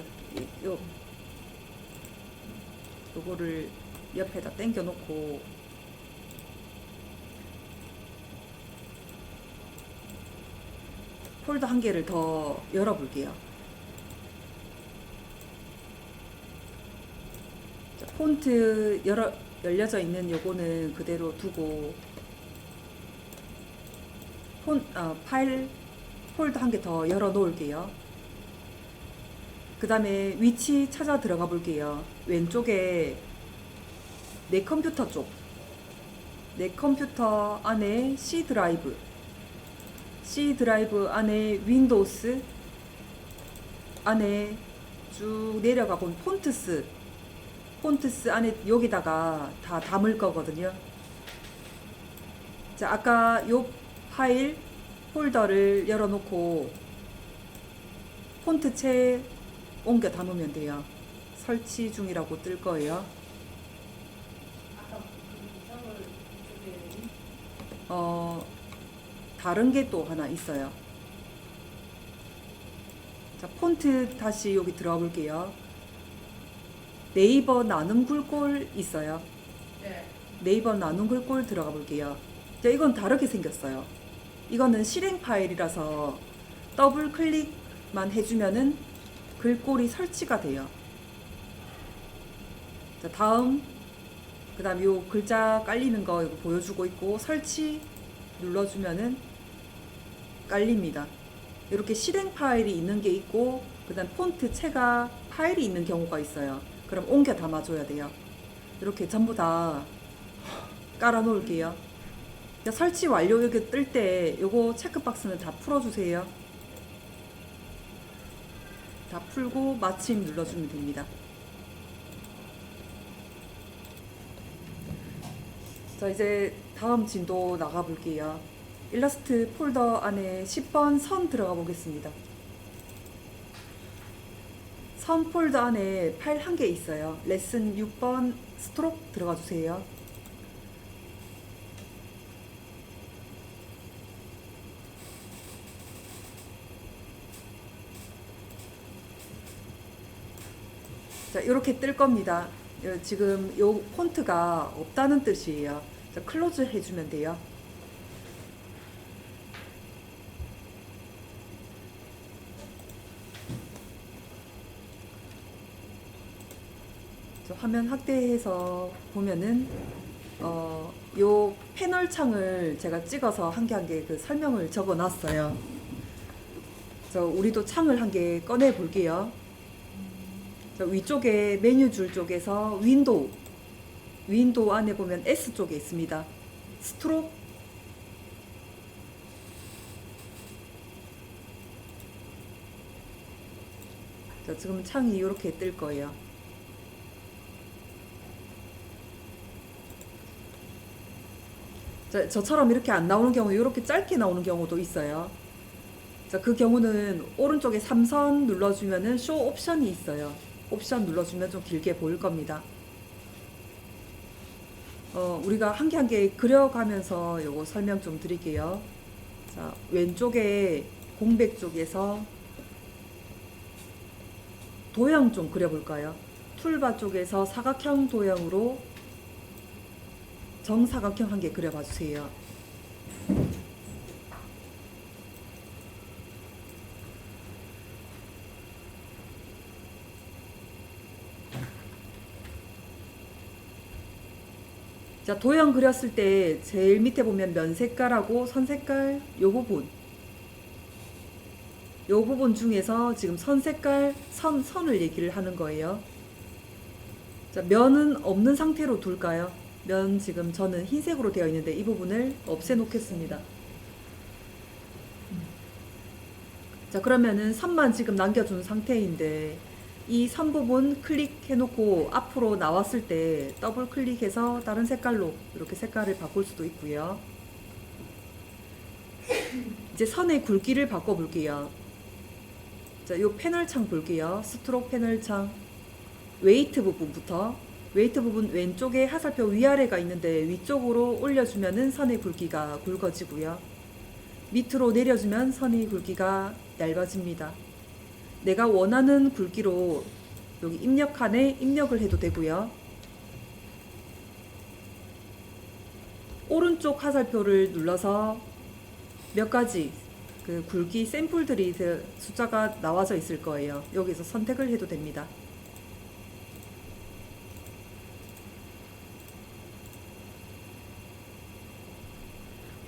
요거를 옆에다 당겨 놓고 폴더 한 개를 더 열어 볼게요. 자, 폰트 열려져 있는 요거는 그대로 두고 파일 폴더 한 개 더 열어 놓을게요. 그 다음에 위치 찾아 들어가 볼게요. 왼쪽에 내 컴퓨터 내 컴퓨터 안에 C 드라이브 안에 윈도우스 안에 쭉 내려가 보면 폰트스 안에 여기다가 다 담을 거거든요. 자, 아까 요 파일 폴더를 열어놓고 폰트체 옮겨 담으면 돼요. 설치 중이라고 뜰 거예요. 다른 게 또 하나 있어요. 자, 폰트 다시 여기 들어가 볼게요. 네이버 나눔 글꼴 있어요. 네. 네이버 나눔 글꼴 들어가 볼게요. 자, 이건 다르게 생겼어요. 이거는 실행 파일이라서 더블 클릭만 해주면은 글꼴이 설치가 돼요. 자, 그 다음 요 글자 깔리는 거 이거 보여주고 있고 설치 눌러주면은 깔립니다. 이렇게 실행 파일이 있는 게 있고 그 다음 폰트 체가 파일이 있는 경우가 있어요. 그럼 옮겨 담아줘야 돼요. 이렇게 전부 다 깔아 놓을게요. 설치 완료 이렇게 뜰 때 요거 체크박스는 다 풀어주세요. 다 풀고 마침 눌러주면 됩니다. 자, 이제 다음 진도 나가 볼게요. 일러스트 폴더 안에 10번 선 들어가 보겠습니다. 선 폴더 안에 파일 한 개 있어요. 레슨 6번 스트로크 들어가 주세요. 자, 이렇게 뜰 겁니다. 지금 요 폰트가 없다는 뜻이에요. 자, 클로즈 해주면 돼요. 자, 화면 확대해서 보면은 요 패널 창을 제가 찍어서 한 개 한 개 그 설명을 적어 놨어요. 그래서 우리도 창을 한 개 꺼내 볼게요. 위쪽에 메뉴 줄 쪽에서 윈도우 안에 보면 S 쪽에 있습니다. 스트로크 자, 지금 창이 이렇게 뜰 거예요. 자, 저처럼 이렇게 안 나오는 경우 이렇게 짧게 나오는 경우도 있어요. 자, 그 경우는 오른쪽에 3선 눌러주면은 쇼 옵션이 있어요. 옵션 눌러주면 좀 길게 보일 겁니다. 우리가 한 개 한 개 그려가면서 요거 설명 좀 드릴게요. 자, 왼쪽에 공백 쪽에서 도형 좀 그려볼까요? 툴바 쪽에서 사각형 도형으로 정사각형 한 개 그려봐 주세요. 자, 도형 그렸을 때 제일 밑에 보면 면 색깔하고 선 색깔 요 부분 중에서 지금 선 색깔 선을 얘기를 하는 거예요. 자, 면은 없는 상태로 둘까요? 면 지금 저는 흰색으로 되어 있는데 이 부분을 없애 놓겠습니다. 자, 그러면은 선만 지금 남겨준 상태인데 이 선 부분 클릭해 놓고 앞으로 나왔을 때 더블 클릭해서 다른 색깔로 이렇게 색깔을 바꿀 수도 있고요. 이제 선의 굵기를 바꿔 볼게요. 자, 요 패널 창 볼게요. 스트로크 패널 창 웨이트 부분부터, 웨이트 부분 왼쪽에 하살표 위아래가 있는데 위쪽으로 올려주면은 선의 굵기가 굵어지고요. 밑으로 내려주면 선의 굵기가 얇아집니다. 내가 원하는 굵기로 여기 입력칸에 입력을 해도 되고요. 오른쪽 하살표를 눌러서 몇 가지 그 굵기 샘플들이 숫자가 나와져 있을 거예요. 여기서 선택을 해도 됩니다.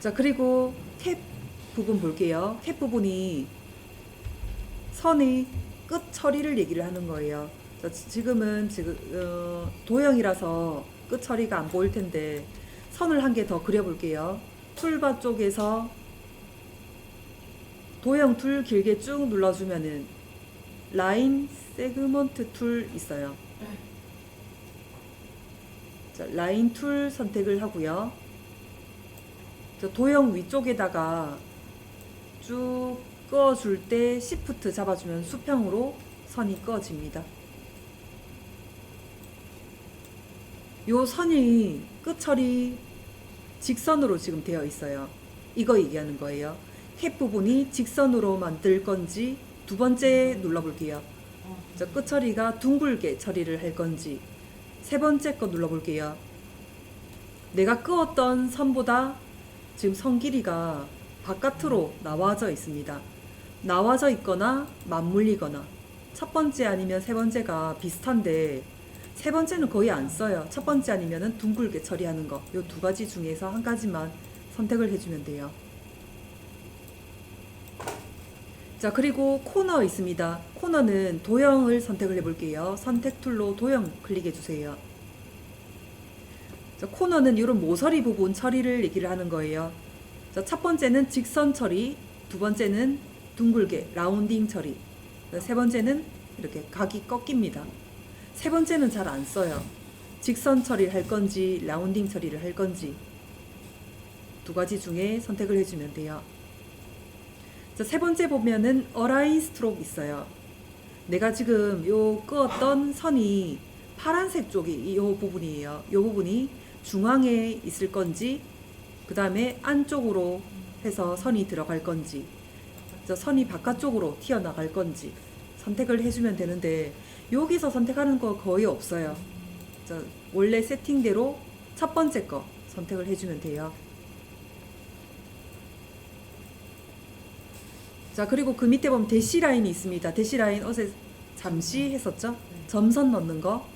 자, 그리고 캡 부분 볼게요. 캡 부분이 선의 끝 처리를 얘기를 하는 거예요. 자, 지금은 도형이라서 끝 처리가 안 보일 텐데 선을 한 개 더 그려 볼게요. 툴바 쪽에서 도형 툴 길게 쭉 눌러주면은 라인 세그먼트 툴 있어요. 자, 라인 툴 선택을 하고요. 자, 도형 위쪽에다가 쭉 그어줄 때 시프트 잡아주면 수평으로 선이 그어집니다. 요 선이 끝 처리 직선으로 지금 되어 있어요. 이거 얘기하는 거예요. 캡 부분이 직선으로 만들 건지 두 번째 눌러볼게요. 자, 끝 처리가 둥글게 처리를 할 건지 세 번째 거 눌러볼게요. 내가 그었던 선보다 지금 선 길이가 바깥으로 나와져 있습니다. 나와져 있거나 맞물리거나 첫 번째 아니면 세 번째가 비슷한데 세 번째는 거의 안 써요. 첫 번째 아니면은 둥글게 처리하는 거. 요 두 가지 중에서 한 가지만 선택을 해주면 돼요. 자, 그리고 코너 있습니다. 코너는 도형을 선택을 해볼게요. 선택 툴로 도형 클릭해 주세요. 자, 코너는 이런 모서리 부분 처리를 얘기를 하는 거예요. 자, 첫 번째는 직선 처리, 두 번째는 둥글게 라운딩 처리, 세 번째는 이렇게 각이 꺾입니다. 세 번째는 잘 안 써요. 직선 처리를 할 건지 라운딩 처리를 할 건지 두 가지 중에 선택을 해주면 돼요. 자, 세 번째 보면은 어라인 스트로크 있어요. 내가 지금 요 그었던 선이 파란색 쪽이 이 부분이에요. 이 부분이 중앙에 있을 건지 그 다음에 안쪽으로 해서 선이 들어갈 건지 선이 바깥쪽으로 튀어나갈 건지 선택을 해주면 되는데 여기서 선택하는 거 거의 없어요. 자, 원래 세팅대로 첫 번째 거 선택을 해주면 돼요. 자, 그리고 그 밑에 보면 대시 라인이 있습니다. 대시 라인 어제 잠시 했었죠? 점선 넣는 거.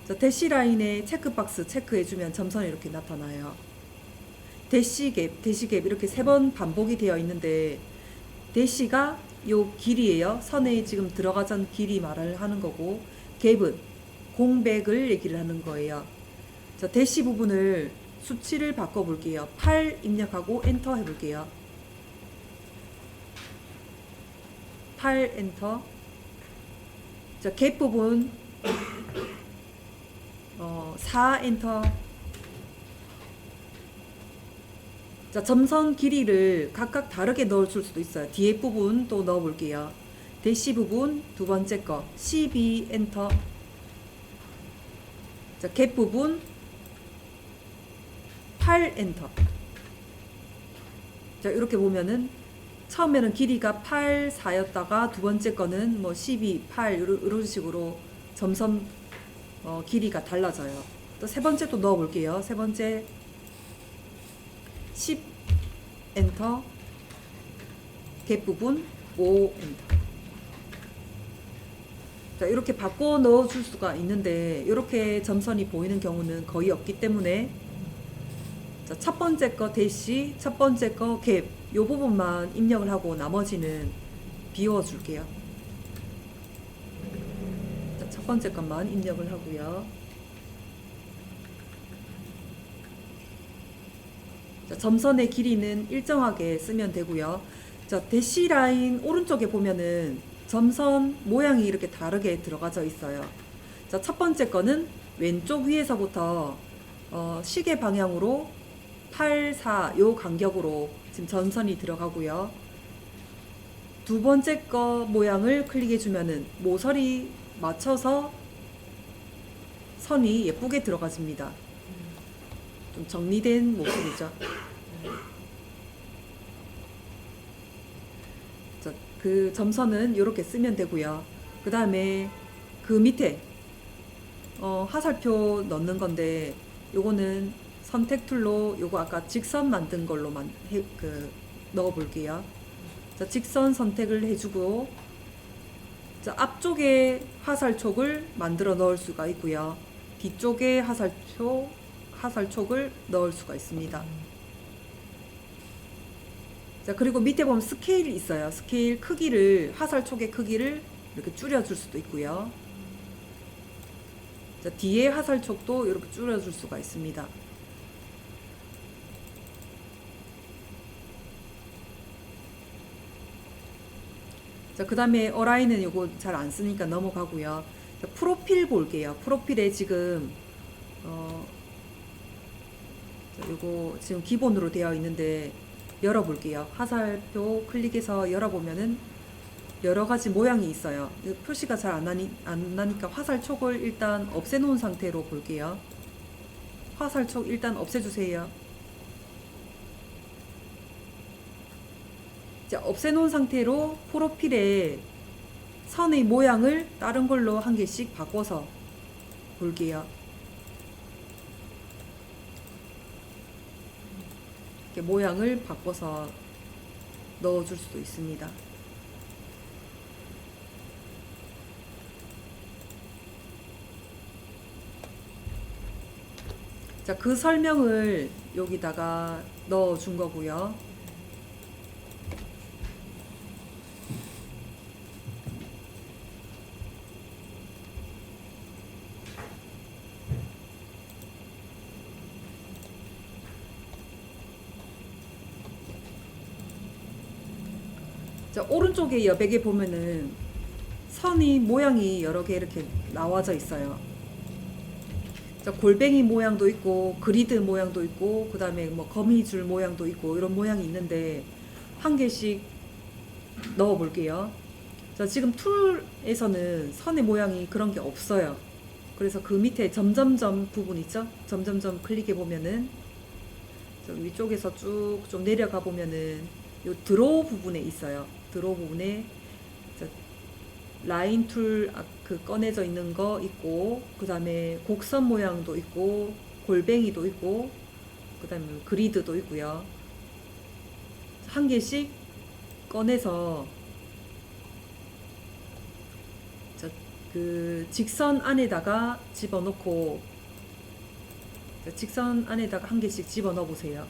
자, 대시 라인에 체크박스 체크해주면 점선이 이렇게 나타나요. 대시갭 이렇게 세 번 반복이 되어 있는데 대시가 요 길이에요. 선에 지금 들어가전 길이 말을 하는 거고 갭은 공백을 얘기를 하는 거예요. 자, 대시 부분을 수치를 바꿔 볼게요. 8 입력하고 엔터 해볼게요. 8 엔터. 자, 갭 부분 4 엔터. 자, 점선 길이를 각각 다르게 넣어줄 수도 있어요. 뒤에 부분 또 넣어볼게요. 대시 부분 두 번째 거 12 엔터. 자, 갭 부분 8 엔터. 자, 이렇게 보면은 처음에는 길이가 8, 4였다가 두 번째 거는 뭐 12, 8 이런 식으로 점선 길이가 달라져요. 또 세 번째 또 넣어 볼게요. 세 번째 10 엔터, 갭 부분 5 엔터. 자, 이렇게 바꿔 넣어 줄 수가 있는데 이렇게 점선이 보이는 경우는 거의 없기 때문에, 자, 첫 번째 거 대시, 첫 번째 거 갭, 요 부분만 입력을 하고 나머지는 비워 줄게요. 자, 첫 번째 것만 입력을 하고요. 자, 점선의 길이는 일정하게 쓰면 되고요. 자, 대시 라인 오른쪽에 보면은 점선 모양이 이렇게 다르게 들어가져 있어요. 자, 첫 번째 거는 왼쪽 위에서부터 시계 방향으로 8, 4 요 간격으로 지금 점선이 들어가고요. 두 번째 거 모양을 클릭해 주면은 모서리 맞춰서 선이 예쁘게 들어가집니다. 좀 정리된 모습이죠. 그 점선은 이렇게 쓰면 되고요. 그 다음에 그 밑에 화살표 넣는 건데, 요거는 선택 툴로 요거 아까 직선 만든 걸로만 넣어 볼게요. 자, 직선 선택을 해주고, 자, 앞쪽에 화살촉을 만들어 넣을 수가 있고요. 뒤쪽에 화살촉을 넣을 수가 있습니다. 자, 그리고 밑에 보면 스케일이 있어요. 스케일 크기를, 화살촉의 크기를 이렇게 줄여줄 수도 있고요. 자, 뒤에 화살촉도 이렇게 줄여줄 수가 있습니다. 자, 그 다음에 어라인은 요거 잘 안 쓰니까 넘어가고요. 자, 프로필 볼게요. 프로필에 지금 자, 요거 지금 기본으로 되어 있는데 열어볼게요. 화살표 클릭해서 열어보면은 여러가지 모양이 있어요. 표시가 잘 안 나니까 화살촉을 일단 없애놓은 상태로 볼게요. 화살촉 일단 없애주세요. 자, 없애놓은 상태로 프로필에 선의 모양을 다른 걸로 한 개씩 바꿔서 볼게요. 이렇게 모양을 바꿔서 넣어줄 수도 있습니다. 자, 그 설명을 여기다가 넣어준 거고요. 자, 오른쪽에 여백에 보면은 선이 모양이 여러 개 이렇게 나와져 있어요. 자, 골뱅이 모양도 있고 그리드 모양도 있고 그 다음에 뭐 거미줄 모양도 있고 이런 모양이 있는데 한 개씩 넣어 볼게요. 자, 지금 툴에서는 선의 모양이 그런 게 없어요. 그래서 그 밑에 점점점 부분 있죠? 점점점 클릭해 보면은 위쪽에서 쭉 좀 내려가 보면은 요 드로우 부분에 있어요. 드로우 부분에 라인 툴 꺼내져 있는 거 있고, 그 다음에 곡선 모양도 있고, 골뱅이도 있고, 그 다음에 그리드도 있고요. 한 개씩 꺼내서 그 직선 안에다가 집어넣고, 직선 안에다가 한 개씩 집어넣어 보세요.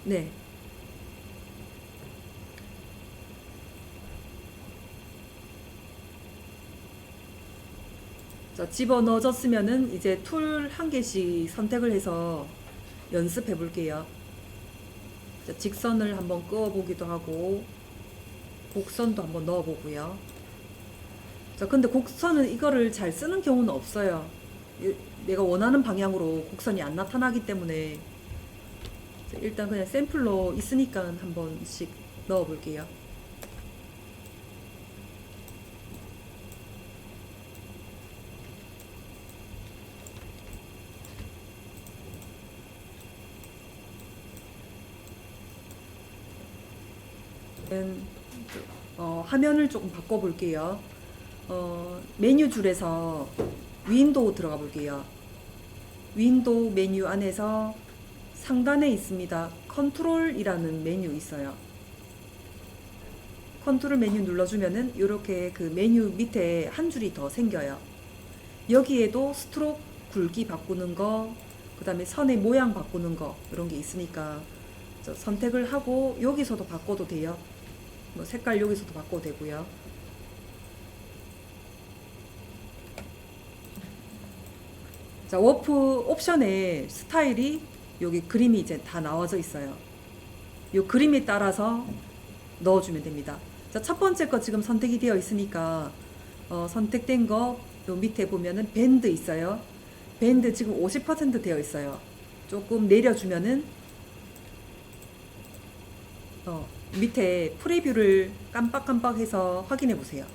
네. 자, 집어 넣어졌으면은 이제 툴 한 개씩 선택을 해서 연습해 볼게요. 자, 직선을 한번 그어 보기도 하고 곡선도 한번 넣어 보고요. 자, 근데 곡선은 이거를 잘 쓰는 경우는 없어요. 내가 원하는 방향으로 곡선이 안 나타나기 때문에 일단 그냥 샘플로 있으니까 한 번씩 넣어 볼게요. 화면을 조금 바꿔볼게요. 메뉴 줄에서 윈도우 들어가 볼게요. 윈도우 메뉴 안에서 상단에 있습니다. 컨트롤이라는 메뉴 있어요. 컨트롤 메뉴 눌러주면은 이렇게 그 메뉴 밑에 한 줄이 더 생겨요. 여기에도 스트로크 굵기 바꾸는 거, 그 다음에 선의 모양 바꾸는 거, 이런 게 있으니까 선택을 하고 여기서도 바꿔도 돼요. 뭐 색깔 여기서도 바꿔도 되고요. 자, 워프 옵션에 스타일이 여기 그림이 이제 다 나와져 있어요. 이 그림에 따라서 넣어주면 됩니다. 자, 첫 번째 거 지금 선택이 되어 있으니까 선택된 거 요 밑에 보면은 밴드 있어요. 밴드 지금 50% 되어 있어요. 조금 내려주면은 밑에 프리뷰를 깜빡깜빡해서 확인해 보세요.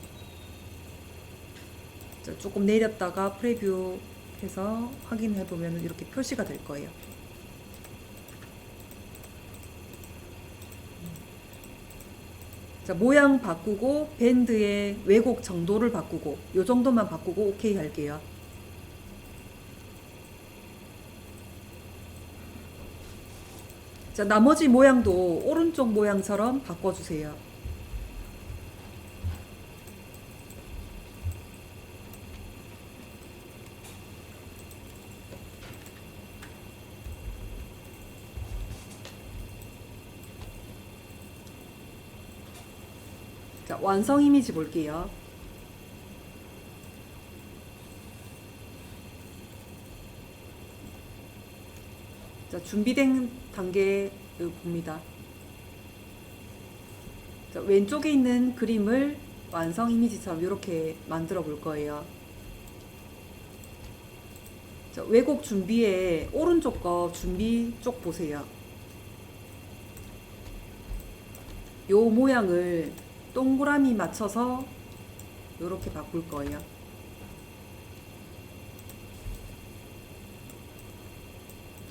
자, 조금 내렸다가 프리뷰 해서 확인해 보면 이렇게 표시가 될 거예요. 자, 모양 바꾸고 밴드의 왜곡 정도를 바꾸고 요 정도만 바꾸고 오케이 할게요. 자, 나머지 모양도 오른쪽 모양처럼 바꿔주세요. 자, 완성 이미지 볼게요. 자, 준비된 단계 봅니다. 자, 왼쪽에 있는 그림을 완성 이미지처럼 이렇게 만들어 볼 거예요. 자, 왜곡 준비에 오른쪽 거 준비 쪽 보세요. 요 모양을 동그라미 맞춰서 이렇게 바꿀 거예요.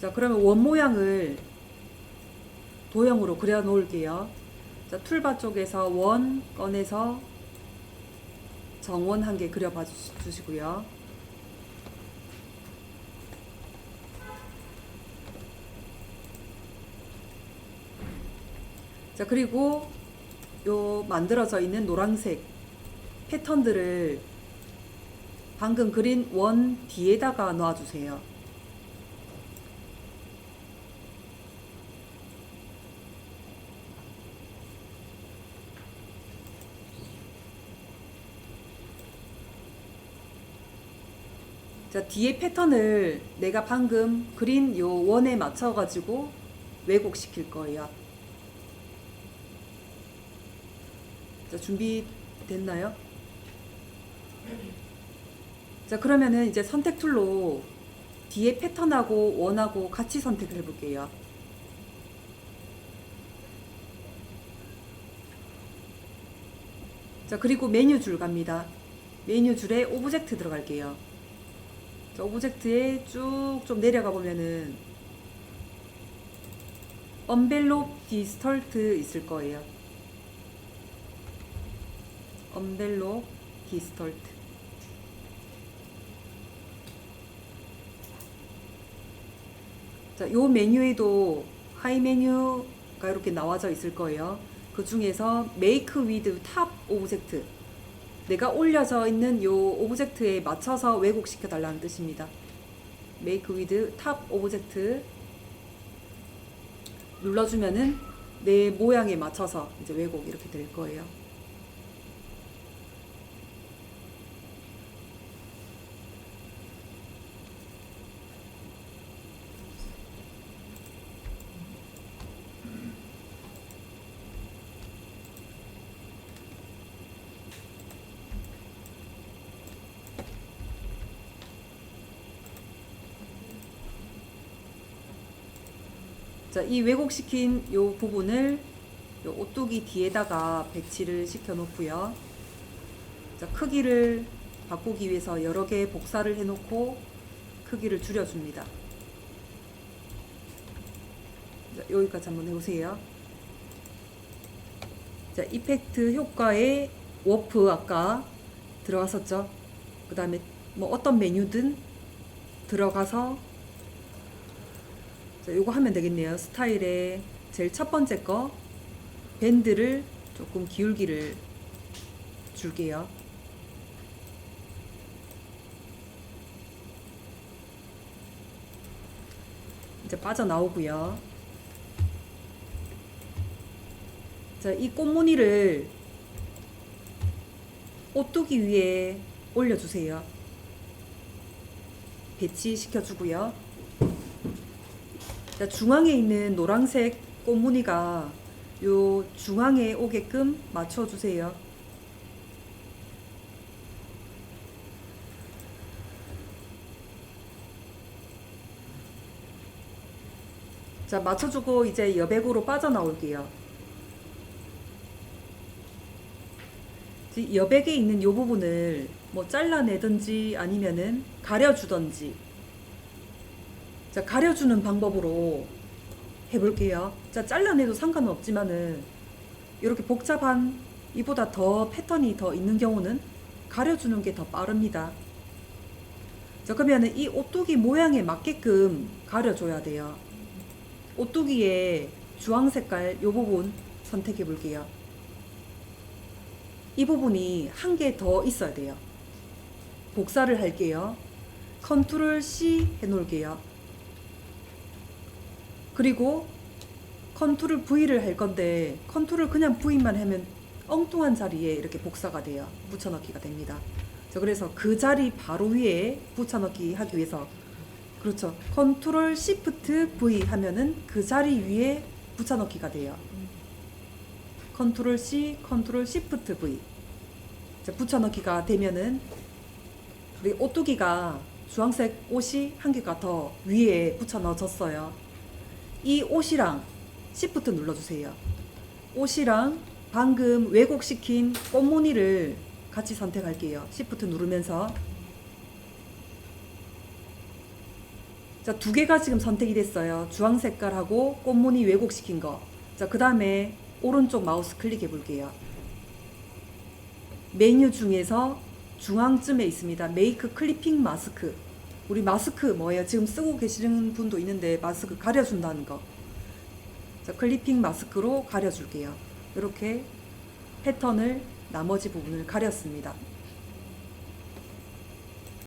자, 그러면 원 모양을 도형으로 그려 놓을게요. 자, 툴바 쪽에서 원 꺼내서 정원 한 개 그려 봐 주시고요. 자, 그리고 요 만들어져 있는 노란색 패턴들을 방금 그린 원 뒤에다가 놔주세요. 자, 뒤에 패턴을 내가 방금 그린 요 원에 맞춰 가지고 왜곡시킬 거예요. 자, 준비됐나요? 자, 그러면은 이제 선택 툴로 뒤에 패턴하고 원하고 같이 선택을 해볼게요. 자, 그리고 메뉴 줄 갑니다. 메뉴 줄에 오브젝트 들어갈게요. 자, 오브젝트에 쭉 좀 내려가 보면은 언벨롭 디스털트 있을 거예요. 언벨롭 디스털트. 자, 요 메뉴에도 하이 메뉴가 이렇게 나와져 있을 거예요. 그 중에서 Make with Top Object, 내가 올려져 있는 요 오브젝트에 맞춰서 왜곡시켜 달라는 뜻입니다. Make with Top Object 눌러주면은 내 모양에 맞춰서 이제 왜곡 이렇게 될 거예요. 자, 이 왜곡시킨 요 부분을 요 오뚜기 뒤에다가 배치를 시켜 놓고요. 자, 크기를 바꾸기 위해서 여러 개 복사를 해 놓고 크기를 줄여 줍니다. 자, 여기까지 한번 해 보세요. 자, 이펙트 효과에 워프 아까 들어갔었죠. 그 다음에 뭐 어떤 메뉴든 들어가서 자, 요거 하면 되겠네요. 스타일에 제일 첫 번째 거 밴드를 조금 기울기를 줄게요. 이제 빠져나오고요. 자, 이 꽃무늬를 오뚜기 위에 올려주세요. 배치시켜주고요. 자, 중앙에 있는 노란색 꽃무늬가 요 중앙에 오게끔 맞춰주세요. 자, 맞춰주고 이제 여백으로 빠져나올게요. 여백에 있는 요 부분을 뭐 잘라내든지 아니면은 가려주든지. 자, 가려주는 방법으로 해볼게요. 자, 잘라내도 상관은 없지만은 이렇게 복잡한 이보다 더 패턴이 더 있는 경우는 가려주는 게 더 빠릅니다. 자, 그러면은 이 오뚜기 모양에 맞게끔 가려줘야 돼요. 오뚜기의 주황 색깔 요 부분 선택해 볼게요. 이 부분이 한 개 더 있어야 돼요. 복사를 할게요. 컨트롤 C 해 놓을게요. 그리고 컨트롤 V를 할 건데 컨트롤 그냥 V만 하면 엉뚱한 자리에 이렇게 복사가 돼요. 붙여넣기가 됩니다. 자, 그래서 그 자리 바로 위에 붙여넣기 하기 위해서 그렇죠. 컨트롤 시프트 V 하면은 그 자리 위에 붙여넣기가 돼요. 컨트롤 C, 컨트롤 시프트 V. 자, 붙여넣기가 되면은 우리 오뚜기가 주황색 옷이 한 개가 더 위에 붙여 넣어졌어요. 이 옷이랑 시프트 눌러주세요. 옷이랑 방금 왜곡시킨 꽃무늬를 같이 선택할게요. 시프트 누르면서. 자, 두 개가 지금 선택이 됐어요. 주황 색깔하고 꽃무늬 왜곡시킨 거. 자, 그 다음에 오른쪽 마우스 클릭해 볼게요. 메뉴 중에서 중앙쯤에 있습니다. 메이크 클리핑 마스크. 우리 마스크 뭐예요? 지금 쓰고 계시는 분도 있는데 마스크 가려준다는 거. 자, 클리핑 마스크로 가려줄게요. 이렇게 패턴을 나머지 부분을 가렸습니다.